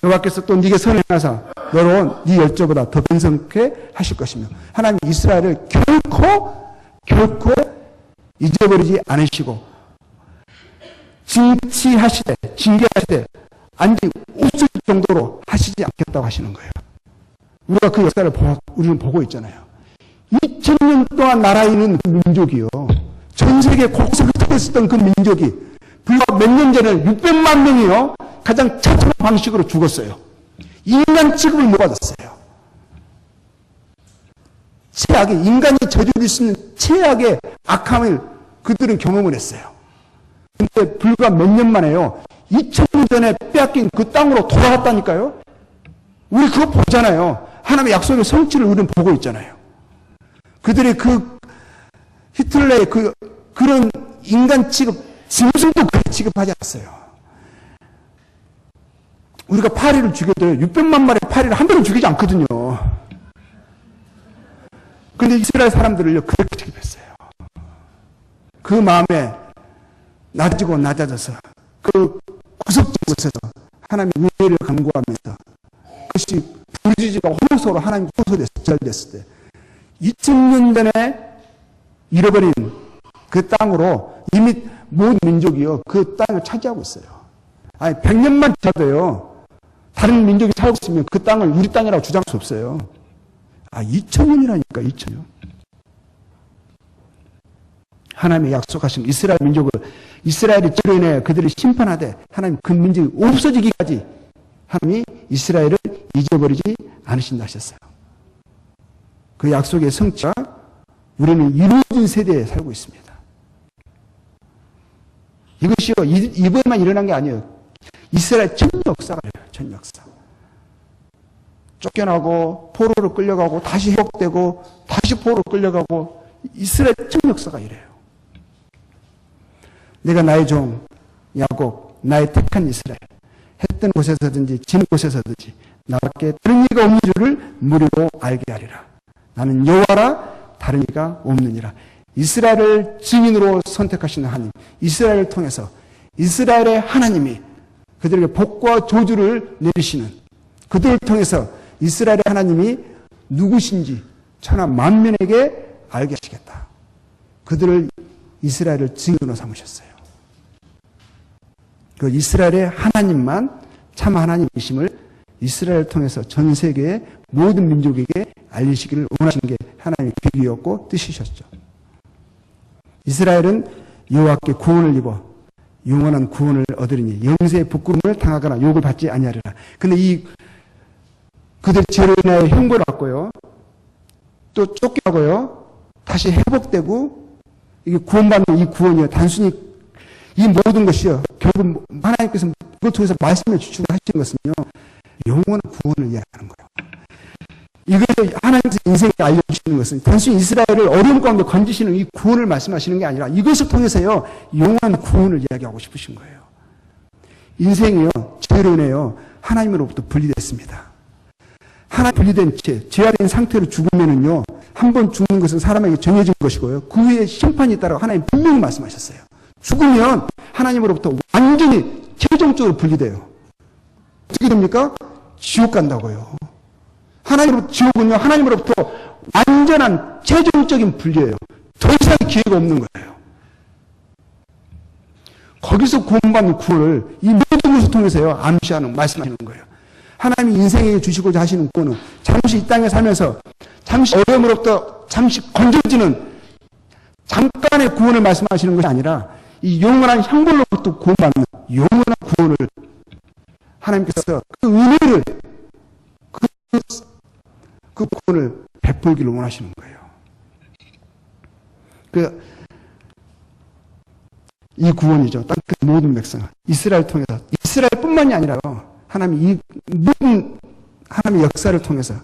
여호와께서 또 네게 선행하사 너로 네 열조보다 더 번성케 하실 것이며 하나님 이스라엘을 결코 잊어버리지 않으시고 징계하시되 안지 없을 정도로 하시지 않겠다고 하시는 거예요. 우리가 그 역사를 우리는 보고 있잖아요. 2000년 동안 나라에 있는 그 민족이요. 전 세계 곳곳에 흩어졌던 그 민족이 불과 몇 년 전에 600만 명이요. 가장 처참한 방식으로 죽었어요. 인간 취급을 못 받았어요. 최악의 인간이 저지를 수 있는 최악의 악함을 그들은 경험을 했어요. 근데 불과 몇 년 만에요. 2000년 전에 빼앗긴 그 땅으로 돌아갔다니까요. 우리 그거 보잖아요. 하나님의 약속의 성취를 우리는 보고 있잖아요. 그들의 그 히틀러의 그런 인간 취급, 짐승도 그렇게 취급하지 않았어요. 우리가 파리를 죽여도 600만 마리의 파리를 한 번은 죽이지 않거든요. 근데 이스라엘 사람들을요, 그렇게 취급했어요. 그 마음에 낮아져서 그 구석진 곳에서 하나님의 은혜를 간구하면서 그것이 부르짖음과 호소로 하나님 호소됐을 때 2000년 전에 잃어버린 그 땅으로 이미 모든 민족이요 그 땅을 차지하고 있어요. 아니 100년만 지나도요 다른 민족이 살고 있으면 그 땅을 우리 땅이라고 주장할 수 없어요. 2000년이라니까 2000년. 하나님의 약속하신 이스라엘 민족을 이스라엘의 죄로 인해 그들을 심판하되 하나님 그 민족이 없어지기까지 하나님이 이스라엘을 잊어버리지 않으신다 하셨어요. 그 약속의 성취가 우리는 이루어진 세대에 살고 있습니다. 이것이요, 이번에만 일어난 게 아니에요. 이스라엘 전 역사가 그래요. 전 역사. 쫓겨나고 포로로 끌려가고 다시 회복되고 다시 포로로 끌려가고 이스라엘 전 역사가 이래요. 내가 나의 종 야곱 나의 택한 이스라엘 해 뜨는 곳에서든지 지는 곳에서든지 나밖에 다른 이가 없는 줄을 무리로 알게 하리라. 나는 여호와라 다른 이가 없느니라. 이스라엘을 증인으로 선택하시는 하나님, 이스라엘을 통해서 이스라엘의 하나님이 그들에게 복과 저주를 내리시는, 그들을 통해서 이스라엘의 하나님이 누구신지 천하 만민에게 알게 하시겠다. 그들을 이스라엘을 증인으로 삼으셨어요. 그 이스라엘의 하나님만 참 하나님이심을 이스라엘을 통해서 전 세계의 모든 민족에게 알리시기를 원하신 게 하나님의 계획이었고 뜻이셨죠. 이스라엘은 여호와께 구원을 입어 영원한 구원을 얻으리니 영세의 부끄러움을 당하거나 욕을 받지 아니하리라. 근데 그들 죄로 인하여 형벌을 받고요, 또 쫓겨나고요, 다시 회복되고, 이게 구원받는 이 구원이요, 단순히 이 모든 것이요, 결국 하나님께서 그걸 통해서 말씀을 주축하시는 것은요, 영원한 구원을 이야기하는 거예요. 이것을 하나님께서 인생에 알려주시는 것은 단순히 이스라엘을 어려움 가운데 건지시는 이 구원을 말씀하시는 게 아니라 이것을 통해서요, 영원한 구원을 이야기하고 싶으신 거예요. 인생이요, 죄로 인해요, 하나님으로부터 분리됐습니다. 하나님 분리된 죄화된 상태로 죽으면은요, 한 번 죽는 것은 사람에게 정해진 것이고요, 그 후에 심판이 있다고 하나님 분명히 말씀하셨어요. 죽으면 하나님으로부터 완전히 최종적으로 분리돼요. 어떻게 됩니까? 지옥 간다고요. 하나님으로부터, 지옥은요, 하나님으로부터 완전한 최종적인 분리예요. 더 이상 기회가 없는 거예요. 거기서 구원받는 구원을 이 모든 것을 통해서요, 암시하는, 말씀하시는 거예요. 하나님이 인생에 주시고자 하시는 구원은 잠시 이 땅에 살면서 잠시 어려움으로부터 잠시 건져지는 잠깐의 구원을 말씀하시는 것이 아니라 이 영원한 형벌로부터 구원받는 영원한 구원을 하나님께서 그 은혜를, 그 구원을 베풀기를 원하시는 거예요. 이 구원이죠. 땅끝 모든 백성은 이스라엘 통해서, 이스라엘뿐만이 아니라 하나님 이 모든 하나님의 역사를 통해서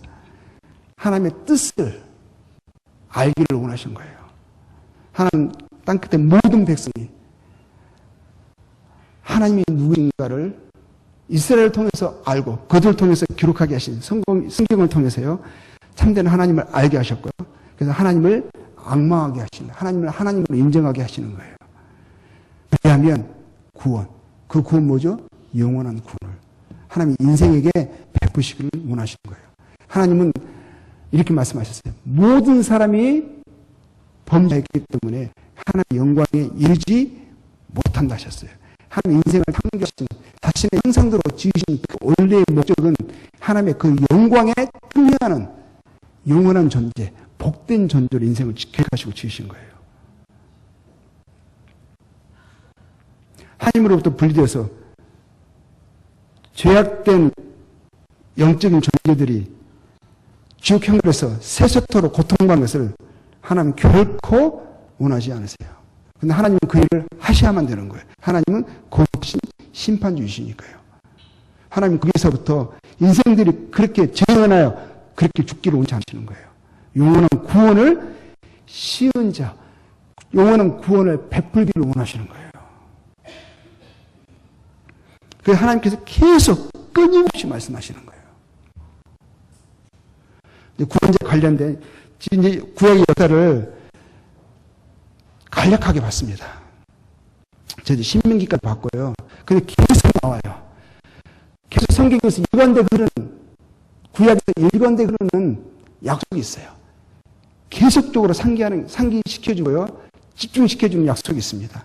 하나님의 뜻을 알기를 원하시는 거예요. 하나님 땅끝의 모든 백성이 하나님이 누구인가를 이스라엘을 통해서 알고 그들을 통해서 기록하게 하신 성경을 통해서요, 참된 하나님을 알게 하셨고요. 그래서 하나님을 악망하게 하신다. 하나님을 하나님으로 인정하게 하시는 거예요. 왜냐하면 구원, 그 구원 뭐죠? 영원한 구원을 하나님이 인생에게 베푸시기를 원하시는 거예요. 하나님은 이렇게 말씀하셨어요. 모든 사람이 범죄했기 때문에 하나님의 영광에 이르지 못한다 하셨어요. 하나님 인생을 창조하신 자신의 형상대로 지으신 그 원래의 목적은 하나님의 그 영광에 특명하는 영원한 존재, 복된 존재로 인생을 계획하시고 지으신 거예요. 하나님으로부터 분리되어서 죄악된 영적인 존재들이 지옥 형벌에서 세세토록 고통받는 것을 하나님은 결코 원하지 않으세요. 그런데 하나님은 그 일을 하셔야만 되는 거예요. 하나님은 거룩하신 심판주이시니까요. 하나님 거기서부터 인생들이 그렇게 죄행하여 그렇게 죽기를 원치 않으시는 거예요. 영원한 구원을 씌운 자, 영원한 구원을 베풀기를 원하시는 거예요. 그래서 하나님께서 계속 끊임없이 말씀하시는 거예요. 구원자에 관련된 이제 구약의 역사를 간략하게 봤습니다. 저희도 신명기까지 봤고요. 근데 계속 나와요. 계속 성경에서 일관되게 흐르는, 구약에서 일관되게 흐르는 약속이 있어요. 계속적으로 상기시켜주고요, 집중시켜주는 약속이 있습니다.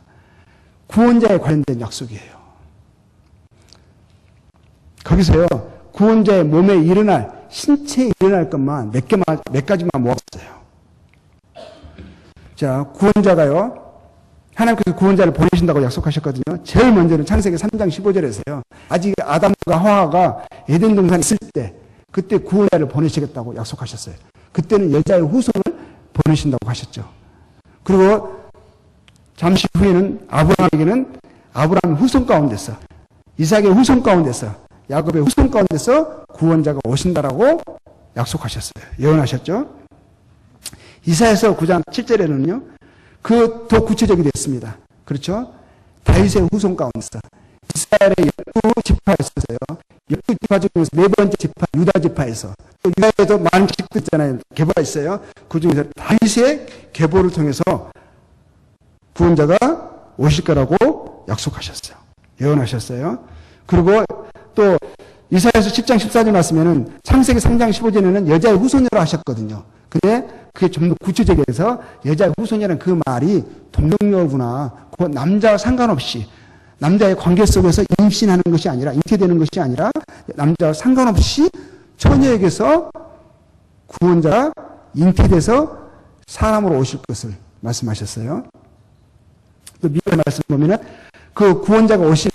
구원자에 관련된 약속이에요. 거기서요, 구원자의 몸에 일어날, 신체에 일어날 것만 몇 가지만 모았어요. 자, 구원자가요, 하나님께서 구원자를 보내신다고 약속하셨거든요. 제일 먼저는 창세기 3장 15절에서요. 아직 아담과 하와가 에덴 동산에 있을 때 그때 구원자를 보내시겠다고 약속하셨어요. 그때는 여자의 후손을 보내신다고 하셨죠. 그리고 잠시 후에는 아브라함에게는 아브라함 후손 가운데서 이삭의 후손 가운데서 야곱의 후손 가운데서 구원자가 오신다라고 약속하셨어요. 예언하셨죠. 이사야서 9장 7절에는요. 그 더 구체적이 됐습니다. 그렇죠? 다윗의 후손 가운데서 이스라엘의 12지파에 있었어요. 12지파 중에서 네 번째 지파 유다 지파에서 또 유다에도 많은 지파들 있잖아요. 계보가 있어요. 그 중에서 다윗의 계보를 통해서 구원자가 오실 거라고 약속하셨어요. 예언하셨어요. 그리고 또 이사야서 10장 14절 말씀에는 창세기 3장 15절에는 여자의 후손이라고 하셨거든요. 근데 그게 좀 더 구체적이어서 여자의 후손이라는 그 말이 동정녀구나. 그 남자와 상관없이 남자의 관계 속에서 임신하는 것이 아니라 잉태되는 것이 아니라 남자와 상관없이 처녀에게서 구원자가 잉태돼서 사람으로 오실 것을 말씀하셨어요. 또 미가의 말씀 보면은 그 구원자가 오실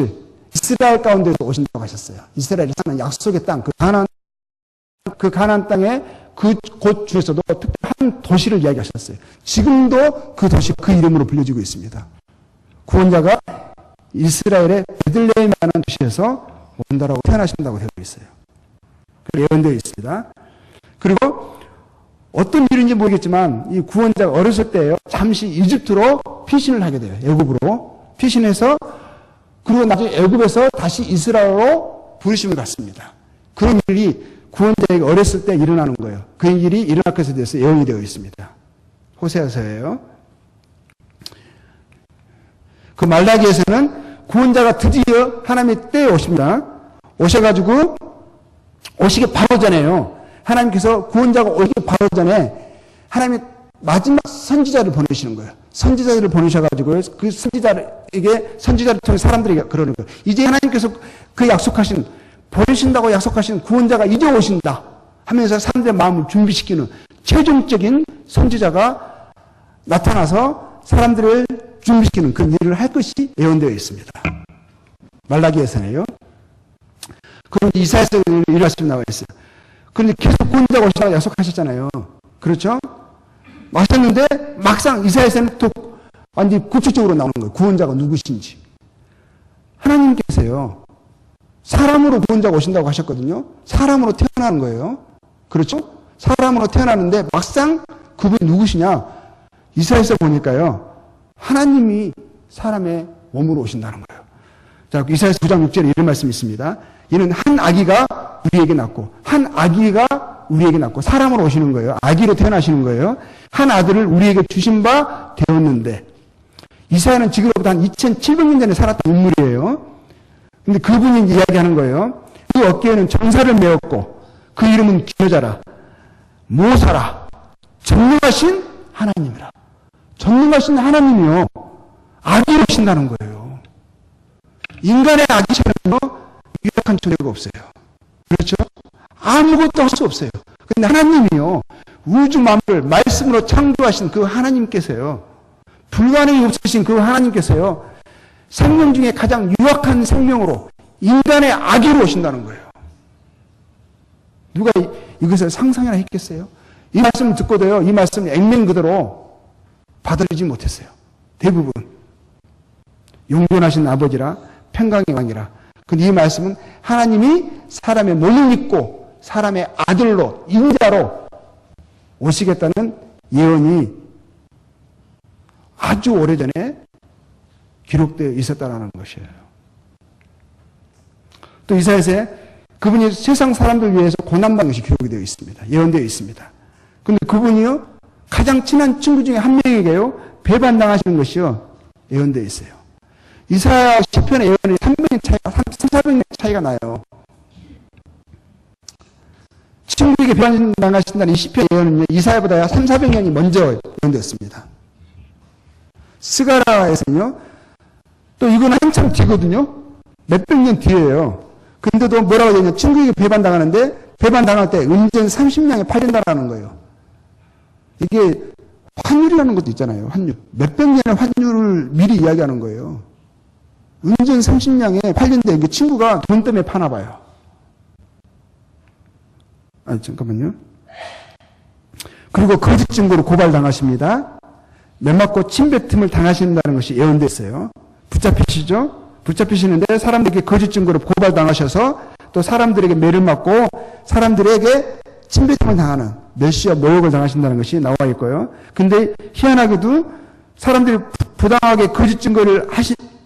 이스라엘 가운데서 오신다고 하셨어요. 이스라엘이 사는 약속의 땅, 그 가나안 땅에 그 곳 중에서도 특별한 도시를 이야기하셨어요. 지금도 그 도시 그 이름으로 불려지고 있습니다. 구원자가 이스라엘의 베들레헴이라는 도시에서 온다라고 태어나신다고 되어 있어요. 예언되어 있습니다. 그리고 어떤 일인지 모르겠지만 이 구원자가 어렸을 때요. 잠시 이집트로 피신을 하게 돼요. 애굽으로 피신해서 그리고 나중에 애굽에서 다시 이스라엘로 부르심을 받습니다. 그런 일이 구원자에게 어렸을 때 일어나는 거예요. 그 일이 일어날 것에 대해서 예언이 되어 있습니다. 호세아서예요. 그 말라기에서는 구원자가 드디어 하나님의 때에 오십니다. 오셔가지고 오시기 바로 전에요. 하나님께서 구원자가 오시기 바로 전에 하나님의 마지막 선지자를 보내시는 거예요. 선지자들을 보내셔가지고 그 선지자를 통해 사람들에게 그러는 거예요. 이제 하나님께서 그 약속하신 보내신다고 약속하신 구원자가 이제 오신다 하면서 사람들의 마음을 준비시키는 최종적인 선지자가 나타나서 사람들을 준비시키는 그 일을 할 것이 예언되어 있습니다. 말라기에서는요. 그런데 이사야서 이런 말씀이 나와 있어요. 그런데 계속 구원자가 오신다고 약속하셨잖아요. 그렇죠? 하셨는데 막상 이사야서는 또 완전히 구체적으로 나오는 거예요. 구원자가 누구신지. 하나님께서요. 사람으로 구원자가 오신다고 하셨거든요. 사람으로 태어나는 거예요. 그렇죠? 사람으로 태어나는데 막상 그분이 누구시냐? 이사야서 보니까요. 하나님이 사람의 몸으로 오신다는 거예요. 자, 이사야서 9장 6절에 이런 말씀이 있습니다. 이는 한 아기가 우리에게 낳고 한 아기가 우리에게 낳고 사람으로 오시는 거예요. 아기로 태어나시는 거예요. 한 아들을 우리에게 주신 바 되었는데 이사야는 지금부터 한 2700년 전에 살았던 인물이에요. 근데 그분이 이야기하는 거예요. 그 어깨에는 정사를 메었고 그 이름은 기여자라 모사라 전능하신 하나님이라. 전능하신 하나님이요. 아기로 오신다는 거예요. 인간의 아기처럼요. 유력한 존재가 없어요. 그렇죠? 아무것도 할 수 없어요. 근데 하나님이요. 우주 만물을 말씀으로 창조하신 그 하나님께서요. 불가능이 없으신 그 하나님께서요. 생명 중에 가장 유약한 생명으로 인간의 아기로 오신다는 거예요. 누가 이것을 상상이나 했겠어요? 이 말씀을 듣고도요. 이 말씀을 액면 그대로 받아들이지 못했어요. 대부분. 용존하신 아버지라 평강의 왕이라. 근데 이 말씀은 하나님이 사람의 몸을 입고 사람의 아들로 인자로 오시겠다는 예언이 아주 오래전에 기록되어 있었다는 것이에요. 또 이사야서에 그분이 세상 사람들 위해서 고난받는 것이 기록이 되어 있습니다. 예언되어 있습니다. 그런데 그분이요 가장 친한 친구 중에 한 명에게요 배반당하시는 것이요 예언되어 있어요. 이사야 시편의 예언이 300년 차이가 나요. 친구에게 배반당하신다는 이 시편 예언은요 이사야보다 300~400년이 먼저 예언되었습니다. 스가랴에서는요 또 이건 한참 뒤거든요. 몇백 년 뒤에요. 근데도 뭐라고 되냐 친구에게 배반당하는데 배반당할 때 은전 30년에 팔린다라는 거예요. 이게 환율이라는 것도 있잖아요. 환율. 몇백 년의 환율을 미리 이야기하는 거예요. 운전 30냥에 8년 된 그 친구가 돈 때문에 파나 봐요. 아니, 잠깐만요. 그리고 거짓 증거로 고발당하십니다. 매 맞고 침뱉음을 당하신다는 것이 예언되어 있어요. 붙잡히시죠? 붙잡히시는데 사람들에게 거짓 증거로 고발당하셔서 또 사람들에게 매를 맞고 사람들에게 침뱉음을 당하는 멸시와 모욕을 당하신다는 것이 나와 있고요. 근데 희한하게도 사람들이 부당하게 거짓 증거를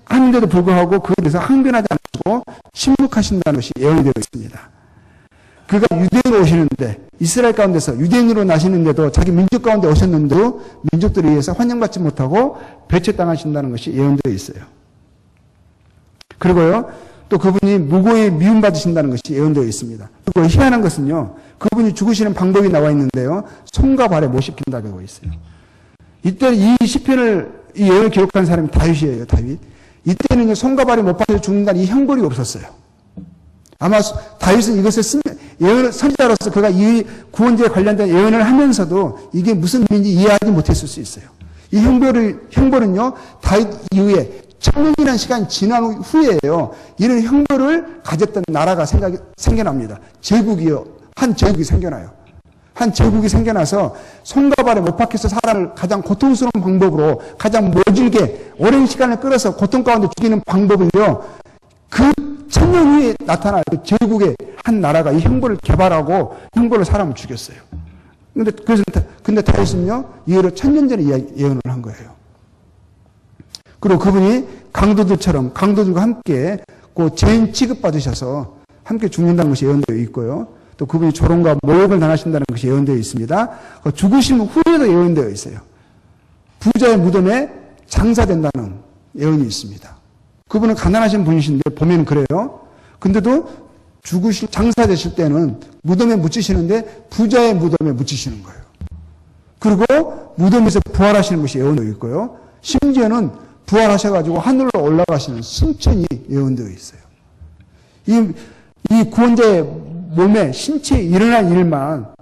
하는데도 불구하고 그에 대해서 항변하지 않고 침묵하신다는 것이 예언이 되어 있습니다. 그가 유대인으로 오시는데 이스라엘 가운데서 유대인으로 나시는데도 자기 민족 가운데 오셨는데도 민족들에 의해서 환영받지 못하고 배척당하신다는 것이 예언되어 있어요. 그리고요, 또 그분이 무고히 미움받으신다는 것이 예언되어 있습니다. 그리고 희한한 것은요, 그분이 죽으시는 방법이 나와 있는데요, 손과 발에 못 씹힌다고 되어 있어요. 이때 이 시편을 이 예언을 기록한 사람이 다윗이에요. 다윗. 이때는 손과 발이 못 박혀서 죽는다는 이 형벌이 없었어요. 아마 다윗은 이것을 예언 선지자로서 그가 이 구원제에 관련된 예언을 하면서도 이게 무슨 의미인지 이해하지 못했을 수 있어요. 이 형벌은요, 다윗 이후에 천년이라는 시간이 지난 후에요. 이런 형벌을 가졌던 나라가 생겨납니다. 제국이요. 한 제국이 생겨나요. 한 제국이 생겨나서 손과 발에 못 박혀서 사람을 가장 고통스러운 방법으로 가장 모질게 오랜 시간을 끌어서 고통 가운데 죽이는 방법을요. 그 천년 후에 나타날 그 제국의 한 나라가 이 형벌을 개발하고 형벌로 사람을 죽였어요. 근데 다윗은요, 이후로 천년 전에 예언을 한 거예요. 그리고 그분이 강도들과 함께 그 죄인 취급받으셔서 함께 죽는다는 것이 예언되어 있고요. 또 그분이 조롱과 모욕을 당하신다는 것이 예언되어 있습니다. 죽으신 후에도 예언되어 있어요. 부자의 무덤에 장사된다는 예언이 있습니다. 그분은 가난하신 분이신데 보면 그래요. 근데도 장사되실 때는 무덤에 묻히시는데 부자의 무덤에 묻히시는 거예요. 그리고 무덤에서 부활하시는 것이 예언되어 있고요. 심지어는 부활하셔가지고 하늘로 올라가시는 승천이 예언되어 있어요. 이 구원자의 몸에 신체에 일어날 일만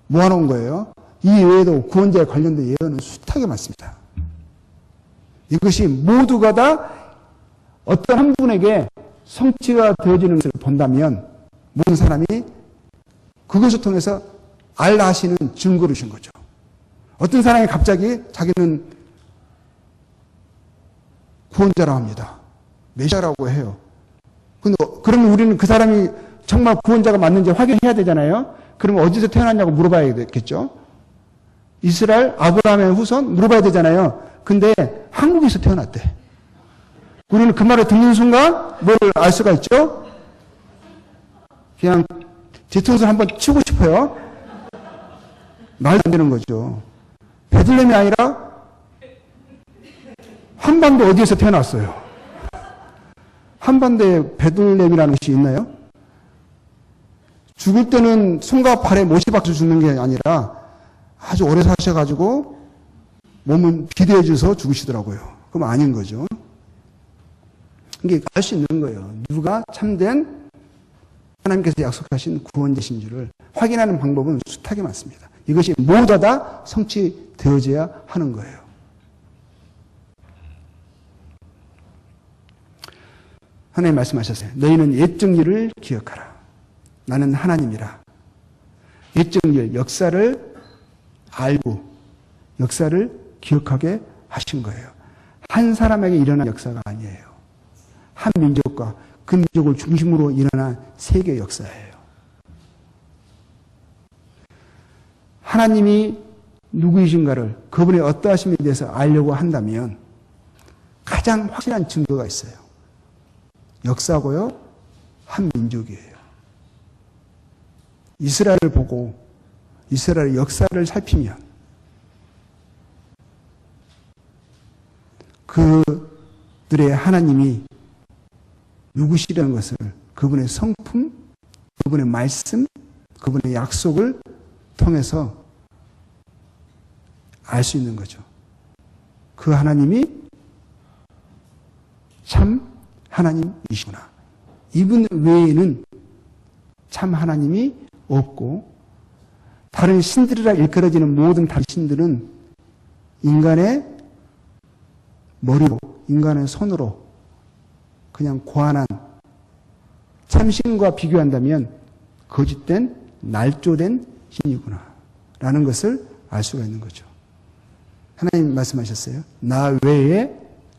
모아놓은 거예요. 이 외에도 구원자에 관련된 예언은 숱하게 많습니다. 이것이 모두가 다 어떤 한 분에게 성취가 되어지는 것을 본다면 모든 사람이 그것을 통해서 알라 하시는 증거를 주신 거죠. 어떤 사람이 갑자기 자기는 구원자라고 합니다. 메시아라고 해요. 근데 그러면 우리는 그 사람이 정말 구원자가 맞는지 확인해야 되잖아요. 그러면 어디서 태어났냐고 물어봐야 되겠죠. 이스라엘 아브라함의 후손 물어봐야 되잖아요. 근데 한국에서 태어났대. 우리는 그 말을 듣는 순간 뭘 알 수가 있죠? 그냥 뒤통수를 한번 치고 싶어요. 말도 안 되는 거죠. 베들레헴이 아니라 한반도 어디에서 태어났어요? 한반도에 베들레헴이라는 것이 있나요? 죽을 때는 손과 발에 못이 박혀 죽는 게 아니라 아주 오래 사셔가지고 몸은 비대해 줘서 죽으시더라고요. 그럼 아닌 거죠. 이게 알 수 있는 거예요. 누가 참된 하나님께서 약속하신 구원자신 줄을 확인하는 방법은 숱하게 많습니다. 이것이 모두 다 성취되어져야 하는 거예요. 하나님 말씀하셨어요. 너희는 옛적 일을 기억하라. 나는 하나님이라. 옛적 일, 역사를 알고 역사를 기억하게 하신 거예요. 한 사람에게 일어난 역사가 아니에요. 한 민족과 그 민족을 중심으로 일어난 세계 역사예요. 하나님이 누구이신가를 그분의 어떠하심에 대해서 알려고 한다면 가장 확실한 증거가 있어요. 역사고요. 한 민족이에요. 이스라엘을 보고 이스라엘의 역사를 살피면 그들의 하나님이 누구시라는 것을 그분의 성품, 그분의 말씀, 그분의 약속을 통해서 알 수 있는 거죠. 그 하나님이 참 하나님이시구나. 이분 외에는 참 하나님이 없고 다른 신들이라 일컬어지는 모든 다른 신들은 인간의 머리로, 인간의 손으로 그냥 고안한 참신과 비교한다면 거짓된 날조된 신이구나 라는 것을 알 수가 있는 거죠. 하나님 말씀하셨어요. 나 외에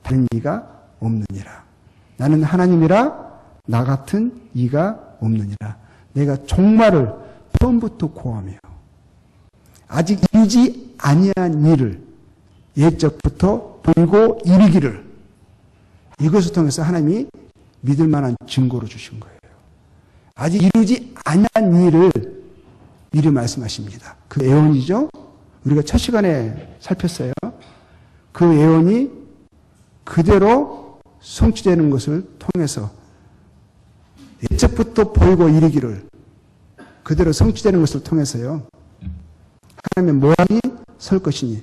다른 이가 없느니라. 나는 하나님이라 나 같은 이가 없느니라. 내가 종말을 처음부터 고하며 아직 이루지 아니한 일을 옛적부터 보이고 이르기를, 이것을 통해서 하나님이 믿을 만한 증거로 주신 거예요. 아직 이루지 아니한 일을 미리 말씀하십니다. 그 예언이죠. 우리가 첫 시간에 살폈어요. 그 예언이 그대로 성취되는 것을 통해서 옛적부터 보이고 이르기를 그대로 성취되는 것을 통해서요. 하나님의 모함이 설 것이니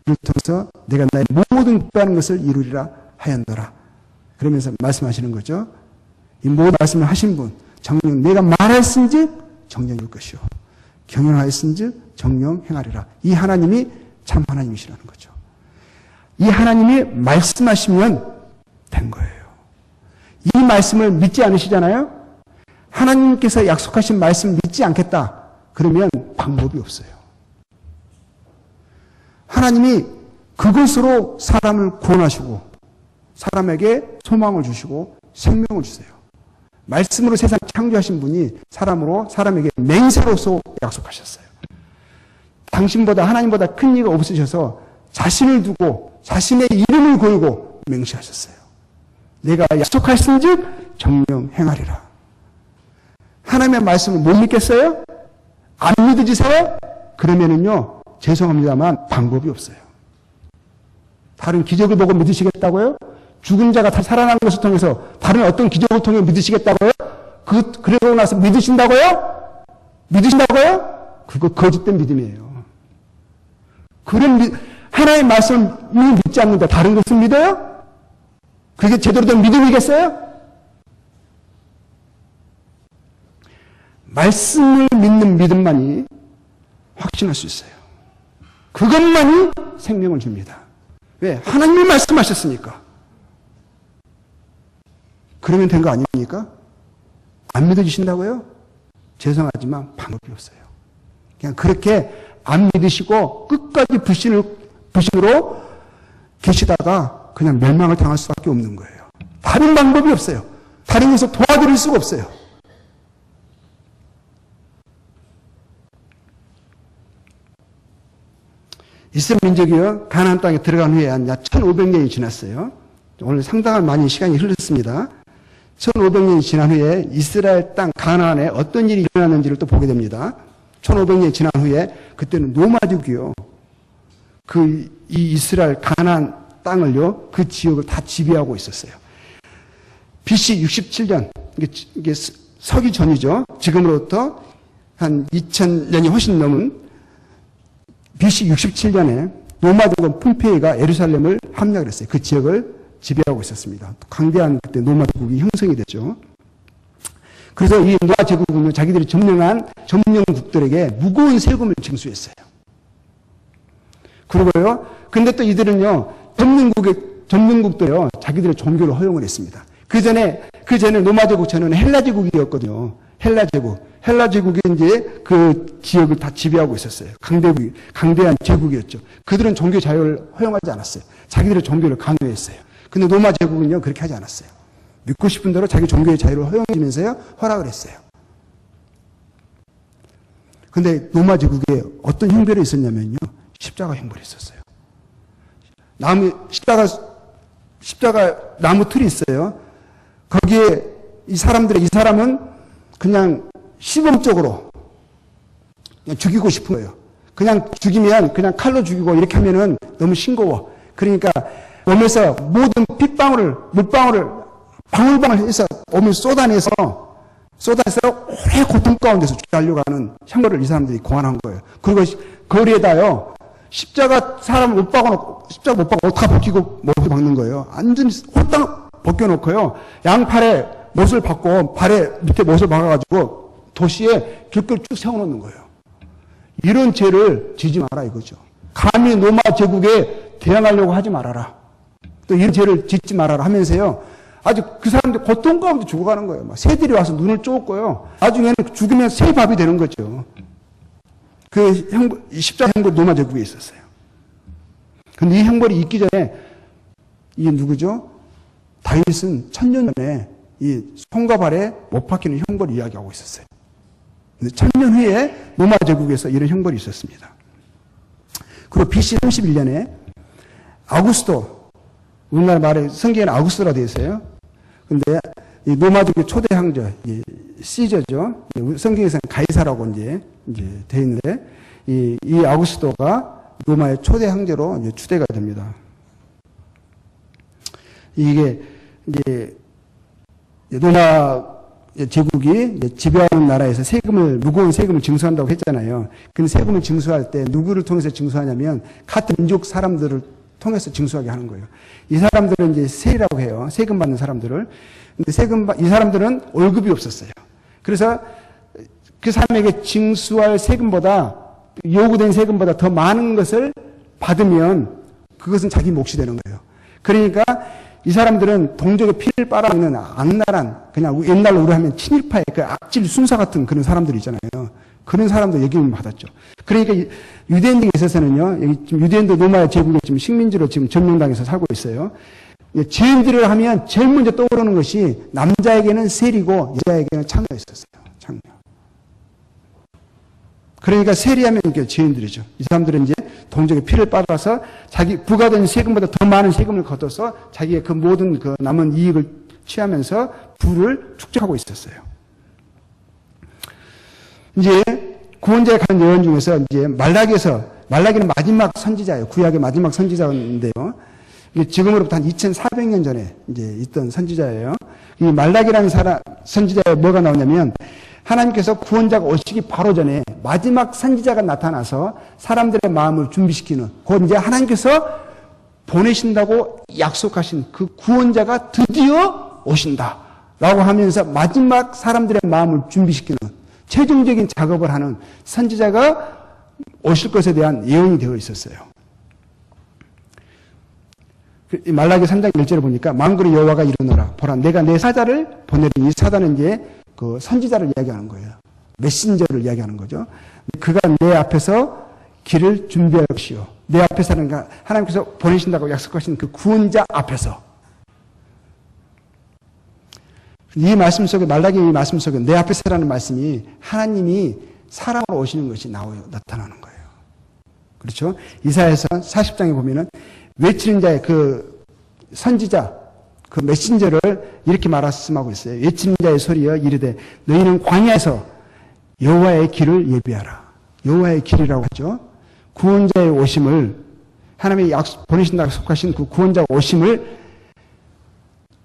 이를 통해서 내가 나의 모든 기뻐하는 것을 이루리라 하였노라. 그러면서 말씀하시는 거죠. 이 모든 말씀을 하신 분, 정령 내가 말하였은즉 정령 이룰 것이요 경영하였은즉 정령 행하리라. 이 하나님이 참 하나님이시라는 거죠. 이 하나님이 말씀하시면 된 거예요. 이 말씀을 믿지 않으시잖아요. 하나님께서 약속하신 말씀 믿지 않겠다. 그러면 방법이 없어요. 하나님이 그것으로 사람을 구원하시고 사람에게 소망을 주시고 생명을 주세요. 말씀으로 세상 창조하신 분이 사람으로 사람에게 맹세로서 약속하셨어요. 당신보다 하나님보다 큰 이가 없으셔서 자신을 두고 자신의 이름을 걸고 맹세하셨어요. 내가 약속하신즉 정령 행하리라. 하나님의 말씀을 못 믿겠어요? 안 믿으세요? 그러면은요, 죄송합니다만 방법이 없어요. 다른 기적을 보고 믿으시겠다고요? 죽은 자가 다 살아난 것을 통해서 다른 어떤 기적을 통해 믿으시겠다고요? 그러고 나서 믿으신다고요? 믿으신다고요? 그거 거짓된 믿음이에요. 하나님의 말씀을 믿지 않는다. 다른 것을 믿어요? 그게 제대로 된 믿음이겠어요? 말씀을 믿는 믿음만이 확신할 수 있어요. 그것만이 생명을 줍니다. 왜? 하나님이 말씀하셨으니까. 그러면 된 거 아닙니까? 안 믿어주신다고요? 죄송하지만 방법이 없어요. 그냥 그렇게 안 믿으시고 끝까지 불신으로 계시다가 그냥 멸망을 당할 수밖에 없는 거예요. 다른 방법이 없어요. 다른 것을 도와드릴 수가 없어요. 이스라엘 민족이요, 가나안 땅에 들어간 후에 한 약 1500년이 지났어요. 오늘 상당한 많이 시간이 흘렀습니다. 1500년이 지난 후에 이스라엘 땅 가나안에 어떤 일이 일어났는지를 또 보게 됩니다. 1500년이 지난 후에 그때는 노마족이요, 이 이스라엘 가나안 땅을요, 그 지역을 다 지배하고 있었어요. BC 67년, 이게 서기 전이죠. 지금으로부터 한 2000년이 훨씬 넘은 BC 67년에 노마족은 폼페이가 예루살렘을 함락을 했어요. 그 지역을 지배하고 있었습니다. 강대한 그때 로마 제국이 형성이 됐죠. 그래서 이 로마 제국은요, 자기들이 점령한 점령국들에게 무거운 세금을 징수했어요. 그리고요, 근데 또 이들은요, 점령국도요, 자기들의 종교를 허용을 했습니다. 그 전에 로마 제국 전에는 헬라 제국이었거든요. 헬라 제국이 이제 그 지역을 다 지배하고 있었어요. 강대한 제국이었죠. 그들은 종교 자유를 허용하지 않았어요. 자기들의 종교를 강요했어요. 근데 로마 제국은요, 그렇게 하지 않았어요. 믿고 싶은 대로 자기 종교의 자유를 허용해주면서요, 허락을 했어요. 근데 로마 제국에 어떤 형벌이 있었냐면요, 십자가 형벌이 있었어요. 십자가 나무 틀이 있어요. 거기에 이 사람은 그냥 시범적으로 그냥 죽이고 싶은 거예요. 그냥 죽이면 그냥 칼로 죽이고 이렇게 하면은 너무 싱거워. 그러니까 오면서 모든 물방울을 방울방울 해서 오면 쏟아내서 오래 고통 가운데서 죽이려고 하는 형벌을 이 사람들이 고안한 거예요. 그리고 거리에다요, 십자가 못 박고 어떻게 벗기고 못을 박는 거예요. 완전히 홀딱 벗겨놓고요, 양팔에 못을 박고 발에 밑에 못을 박아가지고 도시에 길거리 쭉 세워놓는 거예요. 이런 죄를 지지 마라 이거죠. 감히 로마 제국의 대항하려고 하지 말아라. 또 이런 죄를 짓지 말아라 하면서요. 아주 그 사람들 고통 가운데 죽어가는 거예요. 막 새들이 와서 눈을 쫓고요. 나중에는 죽으면 새 밥이 되는 거죠. 그 십자가 형벌 로마 제국에 있었어요. 근데 이 형벌이 있기 전에 이게 누구죠? 다윗은 1000년 전에 이 손과 발에 못 박히는 형벌을 이야기하고 있었어요. 근데 1000년 후에 로마 제국에서 이런 형벌이 있었습니다. 그리고 BC 31년에 아구스토, 우리나라 말에 성경에는 아구스토라 되어 있어요. 근데 이 로마족의 초대 황제, 시저죠. 성경에서는 가이사라고 이제 되어 있는데, 이 아구스토가 로마의 초대 황제로 이제 추대가 됩니다. 이게 이제 로마 제국이 지배하는 나라에서 무거운 세금을 징수한다고 했잖아요. 근데 세금을 징수할 때 누구를 통해서 징수하냐면 같은 민족 사람들을 통해서 징수하게 하는 거예요. 이 사람들은 이제 세리라고 해요. 세금 받는 사람들을. 근데 이 사람들은 월급이 없었어요. 그래서 그 사람에게 징수할 세금보다, 요구된 세금보다 더 많은 것을 받으면 그것은 자기 몫이 되는 거예요. 그러니까 이 사람들은 동족의 피를 빨아먹는 악랄한, 그냥 옛날로 우리 하면 친일파의 그 악질 순사 같은 그런 사람들이 있잖아요. 그런 사람도 여김을 받았죠. 그러니까 유대인들에 있어서는요, 여기 지금 유대인도 로마 제국에 지금 식민지로 지금 점령당해서 살고 있어요. 죄인들을 하면 제일 먼저 떠오르는 것이 남자에게는 세리고 여자에게는 창녀였었어요. 창녀. 그러니까 세리하면 이게 죄인들이죠. 이 사람들은 이제 동족의 피를 빨아서 자기 부과된 세금보다 더 많은 세금을 걷어서 자기의 그 모든 그 남은 이익을 취하면서 부를 축적하고 있었어요. 이제 구원자에 관한 예언 중에서 이제 말라기는 마지막 선지자예요. 구약의 마지막 선지자인데요. 지금으로부터 한 2400년 전에 이제 있던 선지자예요. 이 말라기라는 선지자에 뭐가 나오냐면 하나님께서 구원자가 오시기 바로 전에 마지막 선지자가 나타나서 사람들의 마음을 준비시키는, 곧 이제 하나님께서 보내신다고 약속하신 그 구원자가 드디어 오신다 라고 하면서 마지막 사람들의 마음을 준비시키는 최종적인 작업을 하는 선지자가 오실 것에 대한 예언이 되어 있었어요. 말라기 3장 1절에 보니까 만군의 여호와가 이르노라 보라 내가 내 사자를 보내리니, 이 사자는 이제 그 선지자를 이야기하는 거예요. 메신저를 이야기하는 거죠. 그가 내 앞에서 길을 준비할 것이요. 내 앞에서는 하나님께서 보내신다고 약속하신 그 구원자 앞에서. 이 말씀 속에, 말라기 이 말씀 속에 내 앞에서라는 말씀이 하나님이 사람으로 오시는 것이 나타나는 거예요. 그렇죠? 이사야서 40장에 보면은 외치는 자의 그 선지자, 그 메신저를 이렇게 말씀하고 있어요. 외치는 자의 소리여 이르되 너희는 광야에서 여호와의 길을 예비하라. 여호와의 길이라고 하죠. 구원자의 오심을, 하나님이 보내신다고 약속하신 그 구원자 오심을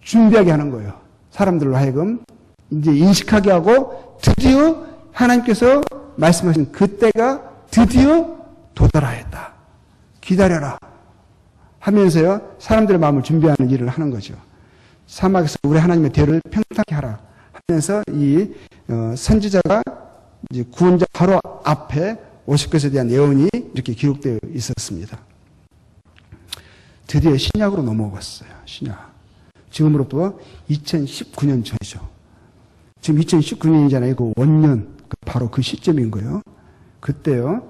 준비하게 하는 거예요. 사람들로 하여금 이제 인식하게 하고 드디어 하나님께서 말씀하신 그때가 드디어 도달하였다. 기다려라 하면서요, 사람들의 마음을 준비하는 일을 하는 거죠. 사막에서 우리 하나님의 대를 평탄케 하라 하면서 이 선지자가 이제 구원자 바로 앞에 오실 것에 대한 예언이 이렇게 기록되어 있었습니다. 드디어 신약으로 넘어갔어요. 신약. 지금으로부터 2019년 전이죠. 지금 2019년이잖아요. 그 원년, 바로 그 시점인 거예요. 그때요,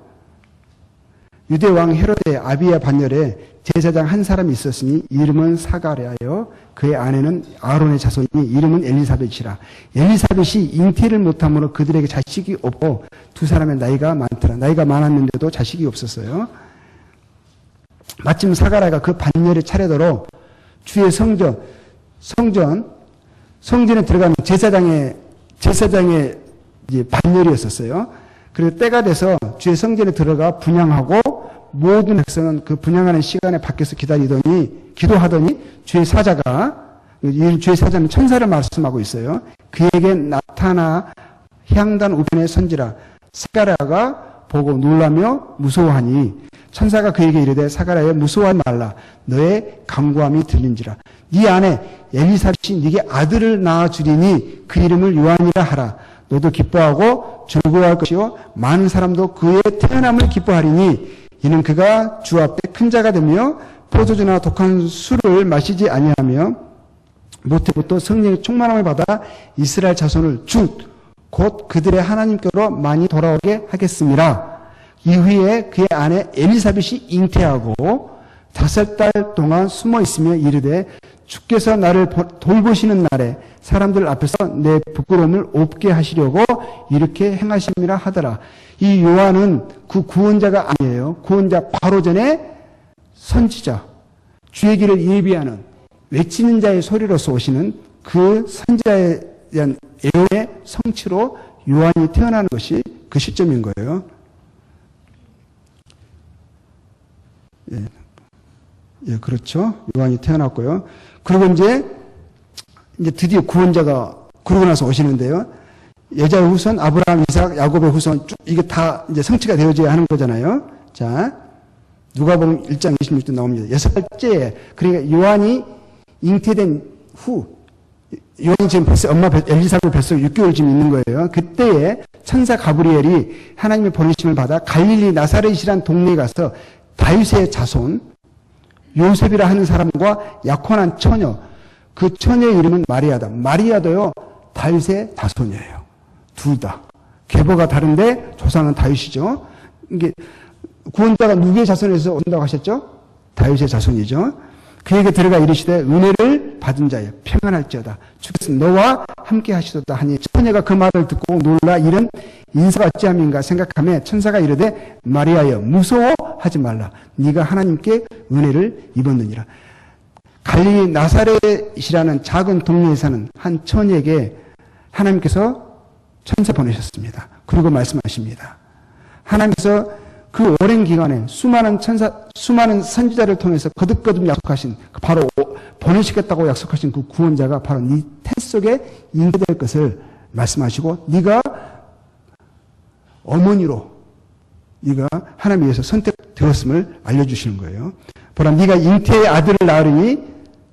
유대 왕 헤로데 아비야 반열에 제사장 한 사람이 있었으니 이름은 사가랴요. 그의 아내는 아론의 자손이니 이름은 엘리사벳이라. 엘리사벳이 잉태를 못함으로 그들에게 자식이 없고 두 사람의 나이가 많더라. 나이가 많았는데도 자식이 없었어요. 마침 사가랴가 그 반열의 차례대로 주의 성전에 들어가는 제사장의 이제 반열이었었어요. 그리고 때가 돼서 주의 성전에 들어가 분향하고 모든 백성은 그 분향하는 시간에 밖에서 기도하더니 주의 사자는 천사를 말씀하고 있어요. 그에게 나타나 향단 우편의 선지라. 사가랴가 보고 놀라며 무서워하니 천사가 그에게 이르되 사가랴여 무서워하지 말라. 너의 간구함이 들린지라. 네 아내 엘리사벳이 네게 아들을 낳아주리니 그 이름을 요한이라 하라. 너도 기뻐하고 즐거워할 것이요 많은 사람도 그의 태어남을 기뻐하리니 이는 그가 주 앞에 큰 자가 되며 포도주나 독한 술을 마시지 아니하며 모태부터 성령의 충만함을 받아 이스라엘 자손을 곧 그들의 하나님께로 많이 돌아오게 하겠습니다. 이후에 그의 아내 엘리사벳이 잉태하고 5달 동안 숨어 있으며 이르되 주께서 나를 돌보시는 날에 사람들 앞에서 내 부끄러움을 없게 하시려고 이렇게 행하심이라 하더라. 이 요한은 그 구원자가 아니에요. 구원자 바로 전에 선지자, 주의 길을 예비하는 외치는 자의 소리로서 오시는 그 선지자에 대한 애호의 성취로 요한이 태어나는 것이 그 시점인 거예요. 예, 그렇죠. 요한이 태어났고요. 그리고 이제 드디어 구원자가 그러고 나서 오시는데요. 여자의 후손, 아브라함, 이삭, 야곱의 후손, 쭉 이게 다 이제 성취가 되어져야 하는 거잖아요. 자, 누가복음 1장 26절 나옵니다. 6살째에, 그러니까 요한이 잉태된 후, 요한이 지금 벌써 엄마 엘리사벳 뱃속에 6개월 지금 있는 거예요. 그때에 천사 가브리엘이 하나님의 보내심을 받아 갈릴리 나사렛이란 동네에 가서 다윗의 자손, 요셉이라 하는 사람과 약혼한 처녀, 그 처녀의 이름은 마리아다. 마리아도요, 다윗의 자손이에요. 둘 다. 계보가 다른데 조상은 다윗이죠. 이게 구원자가 누구의 자손에서 온다고 하셨죠? 다윗의 자손이죠. 그에게 들어가 이르시되 은혜를 받은 자여 평안할지어다. 주께서 너와 함께 하시도다 하니 처녀가 그 말을 듣고 놀라 이런 인사가 어찌함인가 생각하며 천사가 이르되 마리아여 무서워하지 말라. 네가 하나님께 은혜를 입었느니라. 갈릴리 나사렛이라는 작은 동네에 사는 한 처녀에게 하나님께서 천사 보내셨습니다. 그리고 말씀하십니다. 하나님께서 그 오랜 기간에 수많은 선지자를 통해서 거듭거듭 약속하신, 바로 보내시겠다고 약속하신 그 구원자가 바로 네 태 속에 잉태될 것을 말씀하시고, 네가 어머니로 네가 하나님 위해서 선택되었음을 알려주시는 거예요. 보라, 네가 잉태의 아들을 낳으리니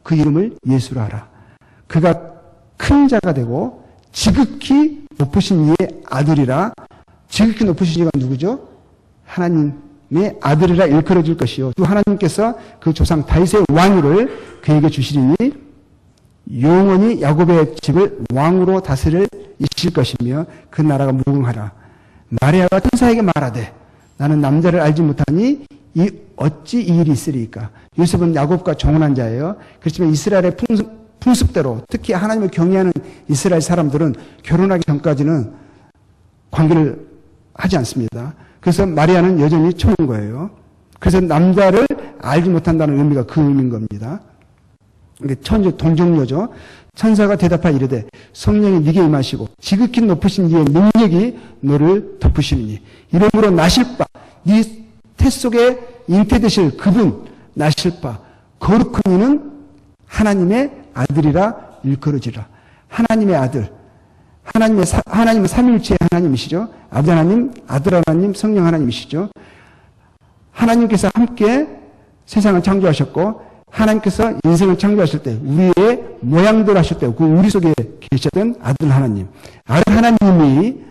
그 이름을 예수라 하라. 그가 큰 자가 되고 지극히 높으신 이의 아들이라. 지극히 높으신 이가 누구죠? 하나님의 아들이라 일컬어질 것이요. 또 하나님께서 그 조상 다윗의 왕위를 그에게 주시리니 영원히 야곱의 집을 왕으로 다스릴 것이며 그 나라가 무궁하라. 마리아가 천사에게 말하되 나는 남자를 알지 못하니 어찌 이 일이 있으리까. 요셉은 야곱과 정혼한 자예요. 그렇지만 이스라엘의 풍습대로 특히 하나님을 경외하는 이스라엘 사람들은 결혼하기 전까지는 관계를 하지 않습니다. 그래서 마리아는 여전히 처인 거예요. 그래서 남자를 알지 못한다는 의미가 그 의미인 겁니다. 이게 동정녀죠. 천사가 대답하여 이르되 성령이 네게 임하시고 지극히 높으신 이의 능력이 너를 덮으시니 이러므로 나실 바 네 태 속에 잉태되실 그분 나실 바 거룩한 이는 하나님의 아들이라 일컬어지라. 하나님의 아들, 하나님은 삼위일체의 하나님이시죠. 아버지 하나님, 아들 하나님, 성령 하나님이시죠. 하나님께서 함께 세상을 창조하셨고 하나님께서 인생을 창조하실 때 우리의 모양대로 하실 때 그 우리 속에 계셨던 아들 하나님, 아들 하나님이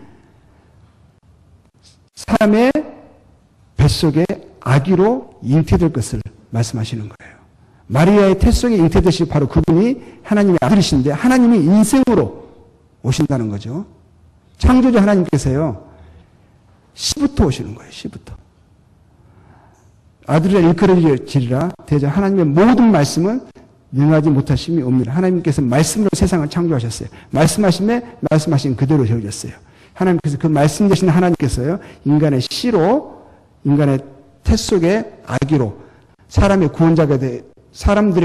사람의 뱃속에 아기로 잉태될 것을 말씀하시는 거예요. 마리아의 태 속에 잉태되실 바로 그분이 하나님의 아들이신데 하나님이 인생으로 오신다는 거죠. 창조주 하나님께서요, 시부터 오시는 거예요. 시부터. 아들이라 일컬어지리라. 대저 하나님의 모든 말씀은 능하지 못하심이 없느니라. 하나님께서 말씀으로 세상을 창조하셨어요. 말씀하신 그대로 되어졌어요. 하나님께서 그 말씀 되신 하나님께서요, 인간의 씨로, 인간의 태 속의 아기로 사람들의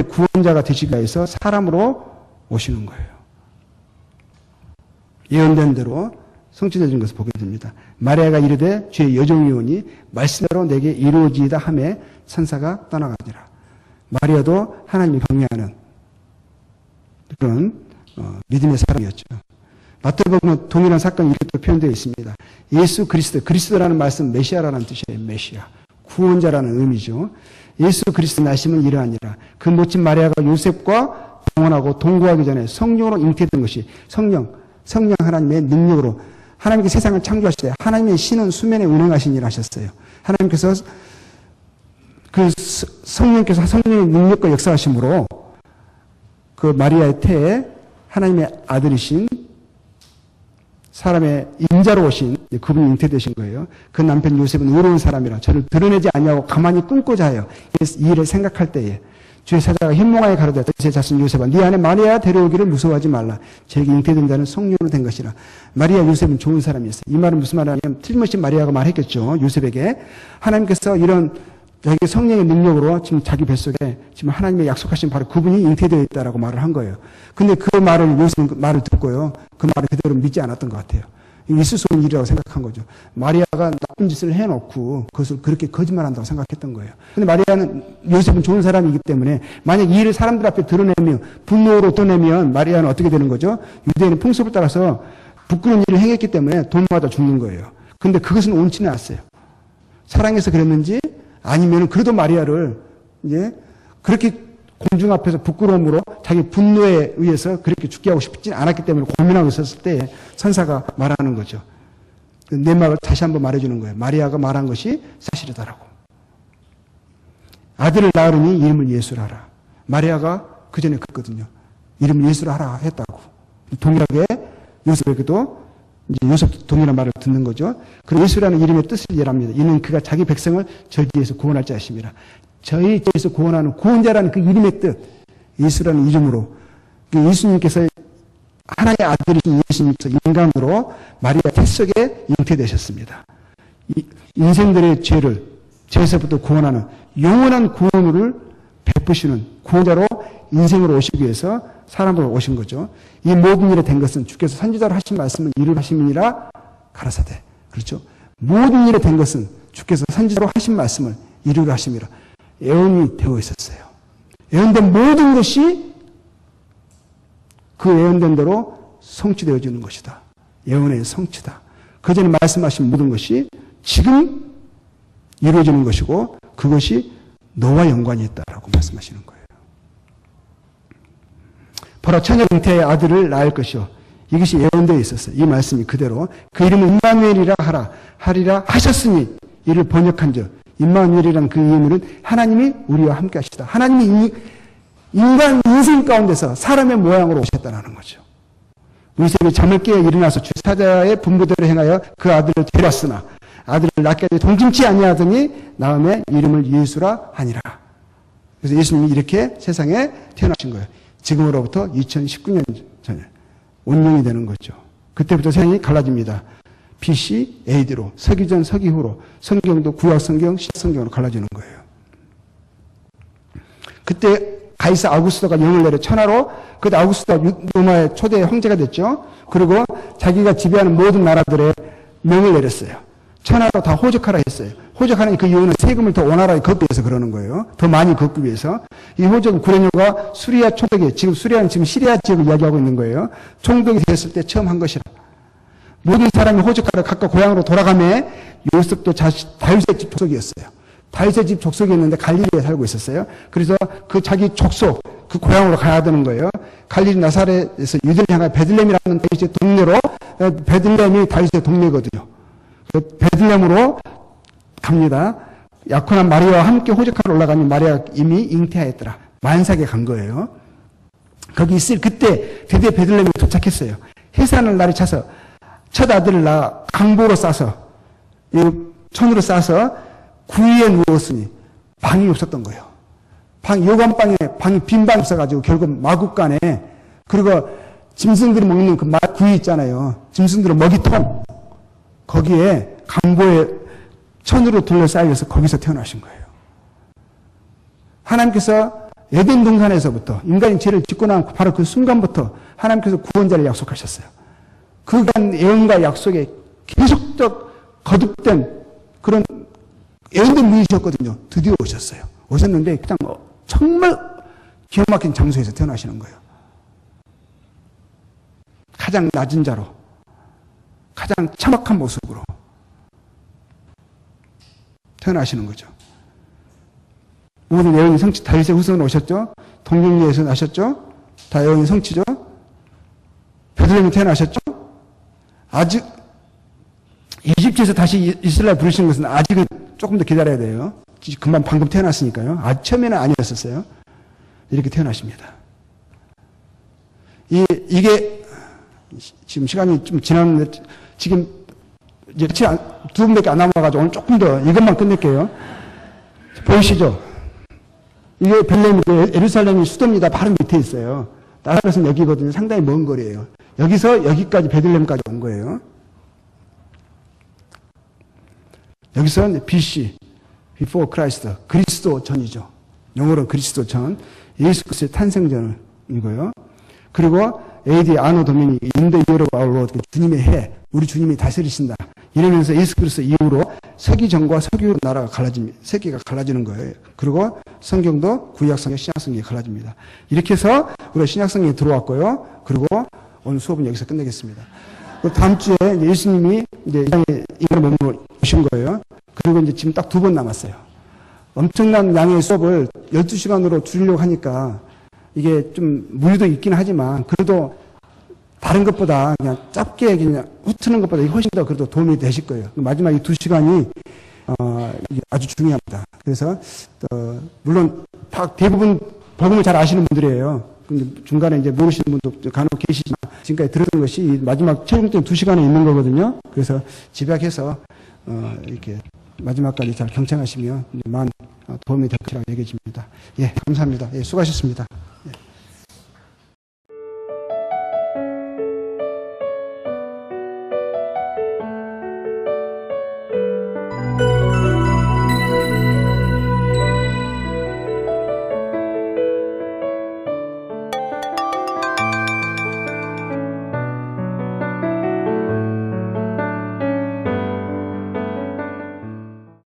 구원자가 되시기 위해서 사람으로 오시는 거예요. 예언된 대로 성취되는 것을 보게 됩니다. 마리아가 이르되 주의 여종이 오니 말씀대로 내게 이루어지이다 하매 천사가 떠나가니라. 마리아도 하나님을 경외하는 그런 믿음의 사람이었죠. 마태복음은 동일한 사건이 이렇게 또 표현되어 있습니다. 예수 그리스도라는 말씀 메시아라는 뜻이에요. 메시아, 구원자라는 의미죠. 예수 그리스도 나심은 이러하니라. 그 모친 마리아가 요셉과 동원하고 동거하기 전에 성령으로 잉태된 것이 성령 하나님의 능력으로 하나님께 세상을 창조하실 때 하나님의 신은 수면에 운행하신 일을 하셨어요. 하나님께서 그 성령께서 성령의 능력과 역사하심으로 그 마리아의 태에 하나님의 아들이신 사람의 인자로 오신 그분이 잉태되신 거예요. 그 남편 요셉은 의로운 사람이라 저를 드러내지 아니하고 가만히 끊고자 하여 이 일을 생각할 때에 주의 사자가 현몽하에 가로되 제 자손 요셉아 네 안에 마리아 데려오기를 무서워하지 말라. 저에게 잉태된 자는 성령으로 된 것이라. 마리아 요셉은 좋은 사람이었어요. 이 말은 무슨 말이냐면 틀림없이 마리아가 말했겠죠. 요셉에게 하나님께서 이런 자기 성령의 능력으로 지금 자기 뱃속에 지금 하나님의 약속하신 바로 그분이 잉태되어 있다라고 말을 한 거예요. 근데 그 말을 요셉은 그 말을 듣고요. 그 말을 그대로 믿지 않았던 것 같아요. 있을 수 없는 일이라고 생각한 거죠. 마리아가 나쁜 짓을 해놓고 그것을 그렇게 거짓말한다고 생각했던 거예요. 근데 마리아는 요셉은 좋은 사람이기 때문에 만약 이 일을 사람들 앞에 드러내면 분노로 드러내면 마리아는 어떻게 되는 거죠? 유대인의 풍습을 따라서 부끄러운 일을 행했기 때문에 돈 받아 죽는 거예요. 근데 그것은 옳지는 않았어요. 사랑해서 그랬는지 아니면 그래도 마리아를 이제 그렇게 공중 앞에서 부끄러움으로 자기 분노에 의해서 그렇게 죽게 하고 싶지 않았기 때문에 고민하고 있었을 때 선사가 말하는 거죠. 내 말을 다시 한번 말해주는 거예요. 마리아가 말한 것이 사실이다라고. 아들을 낳으니 이름을 예수라 하라. 마리아가 그 전에 그랬거든요. 이름을 예수라 하라 했다고. 동일하게 요셉에게도 이제 요셉 동일한 말을 듣는 거죠. 그리고 예수라는 이름의 뜻을 얘랍니다. 이는 그가 자기 백성을 절기에서 구원할 자이심이라. 저희 죄에서 구원하는 구원자라는 그 이름의 뜻, 예수라는 이름으로 예수님께서 하나의 아들이신 예수님께서 인간으로 마리아 태 속에 잉태되셨습니다. 인생들의 죄를 죄에서부터 구원하는 영원한 구원을 베푸시는 구원자로 인생으로 오시기 위해서 사람으로 오신 거죠. 이 모든 일에 된 것은 주께서 선지자로 하신 말씀을 이루하심이니라 가라사대. 그렇죠. 모든 일에 된 것은 주께서 선지자로 하신 말씀을 이루려 하심이라. 예언이 되어 있었어요. 예언된 모든 것이 그 예언된 대로 성취되어지는 것이다. 예언의 성취다. 그 전에 말씀하신 모든 것이 지금 이루어지는 것이고 그것이 너와 연관이 있다라고 말씀하시는 거예요. 보라 처녀 잉태의 아들을 낳을 것이요. 이것이 예언되어 있었어요. 이 말씀이 그대로 그 이름은 임마누엘이라 하리라 하셨으니 이를 번역한즉 임마누엘이란 그 의미는 하나님이 우리와 함께 하시다. 하나님이 인간 인생 가운데서 사람의 모양으로 오셨다는 거죠. 요셉이 잠을 깨어 일어나서 주 사자의 분부대로 행하여 그 아들을 데렸으나 아들을 낳게 하되 동침치 아니하더니 다음에 이름을 예수라 하니라. 그래서 예수님이 이렇게 세상에 태어나신 거예요. 지금으로부터 2019년 전에 운명이 되는 거죠. 그때부터 세상이 갈라집니다. BC, AD로, 서기전, 서기후로, 성경도 구약 성경, 신성경으로 갈라지는 거예요. 그때 가이사 아우구스토가 명을 내려 천하로, 그때 아우구스토가 로마의 초대 황제가 됐죠. 그리고 자기가 지배하는 모든 나라들의 명을 내렸어요. 천하로 다 호적하라 했어요. 호적하는 그 이유는 세금을 더 원활하게 걷기 위해서 그러는 거예요. 더 많이 걷기 위해서. 이 호적은 구레뇨가 수리아 총독이, 지금 수리아는 지금 시리아 지역을 이야기하고 있는 거예요. 총독이 됐을 때 처음 한 것이라. 모든 사람이 호적하러 각각 고향으로 돌아가며 요셉도 다윗의 집 족속이었어요. 다윗의 집 족속이었는데 갈릴리에 살고 있었어요. 그래서 그 자기 족속, 그 고향으로 가야 되는 거예요. 갈릴리 나사렛에서 유대를 향한 베들레헴이라는 다윗의 동네로, 베들레헴이 다윗의 동네거든요. 베들레헴으로 갑니다. 약혼한 마리아와 함께 호적하러 올라가면 마리아가 이미 잉태하였더라. 만삭에 간 거예요. 거기 있을 그때 드디어 베들레헴에 도착했어요. 해산을 날이 차서 첫 아들을 낳아 강보로 싸서 천으로 싸서 구위에 누웠으니 방이 없었던 거예요. 여관방에 방이 빈 방이 없어가지고 결국 마국간에 그리고 짐승들이 먹는 그 구위 있잖아요. 짐승들의 먹이통 거기에 강보에 천으로 둘러싸여서 거기서 태어나신 거예요. 하나님께서 에덴 동산에서부터 인간이 죄를 짓고 난 바로 그 순간부터 하나님께서 구원자를 약속하셨어요. 그간 예언과 약속에 계속적 거듭된 그런 예언된 분이셨거든요. 드디어 오셨어요. 오셨는데 그냥 정말 기가 막힌 장소에서 태어나시는 거예요. 가장 낮은 자로 가장 참혹한 모습으로 태어나시는 거죠. 모든 예언이 성취, 다윗의 후손은 오셨죠. 동정리에서 나셨죠. 다 예언이 성취죠. 베들레헴에 태어나셨죠. 아직 이집트에서 다시 이스라엘 부르시는 것은 아직은 조금 더 기다려야 돼요. 금방 방금 태어났으니까요. 처음에는 아니었었어요. 이렇게 태어나십니다. 이게 지금 시간이 좀 지났는데 지금 이제 두 분밖에 안 남아가지고 오늘 조금 더 이것만 끝낼게요. 보이시죠? 이게 벨레헴이고 예루살렘이 수도입니다. 바로 밑에 있어요. 나라에서는 여기거든요. 상당히 먼 거리예요. 여기서 여기까지 베들레헴까지 온 거예요. 여기서 BC, Before Christ, 그리스도 전이죠. 영어로 그리스도 전, 예수 그리스도의 탄생전이고요. 그리고 AD 아노 도미니 인더 이어로 아울러 주님의 해, 우리 주님이 다스리신다. 이러면서 예수 그리스도 이후로 서기전과 서기 나라가 갈라집니다. 세계가 갈라지는 거예요. 그리고 성경도 구약성경, 신약성경이 갈라집니다. 이렇게 해서 우리가 신약성경에 들어왔고요. 그리고 오늘 수업은 여기서 끝내겠습니다. 다음 주에 예수님이 이제 이 땅에 인간의 몸으로 오신 거예요. 그리고 이제 지금 딱 2번 남았어요. 엄청난 양의 수업을 12시간으로 줄이려고 하니까 이게 좀 무리도 있긴 하지만 그래도 다른 것보다 그냥 짧게 그냥 훑는 것보다 훨씬 더 그래도 도움이 되실 거예요. 마지막 이 2시간이 아주 중요합니다. 그래서 물론 대부분 복음을 잘 아시는 분들이에요. 근데 중간에 이제 모르시는 분도 간혹 계시지만 지금까지 들었던 것이 마지막 최종적인 2시간에 있는 거거든요. 그래서 집약해서 이렇게 마지막까지 잘 경청하시면 많은 도움이 될 것이라고 얘기해 줍니다. 예, 감사합니다. 예, 수고하셨습니다.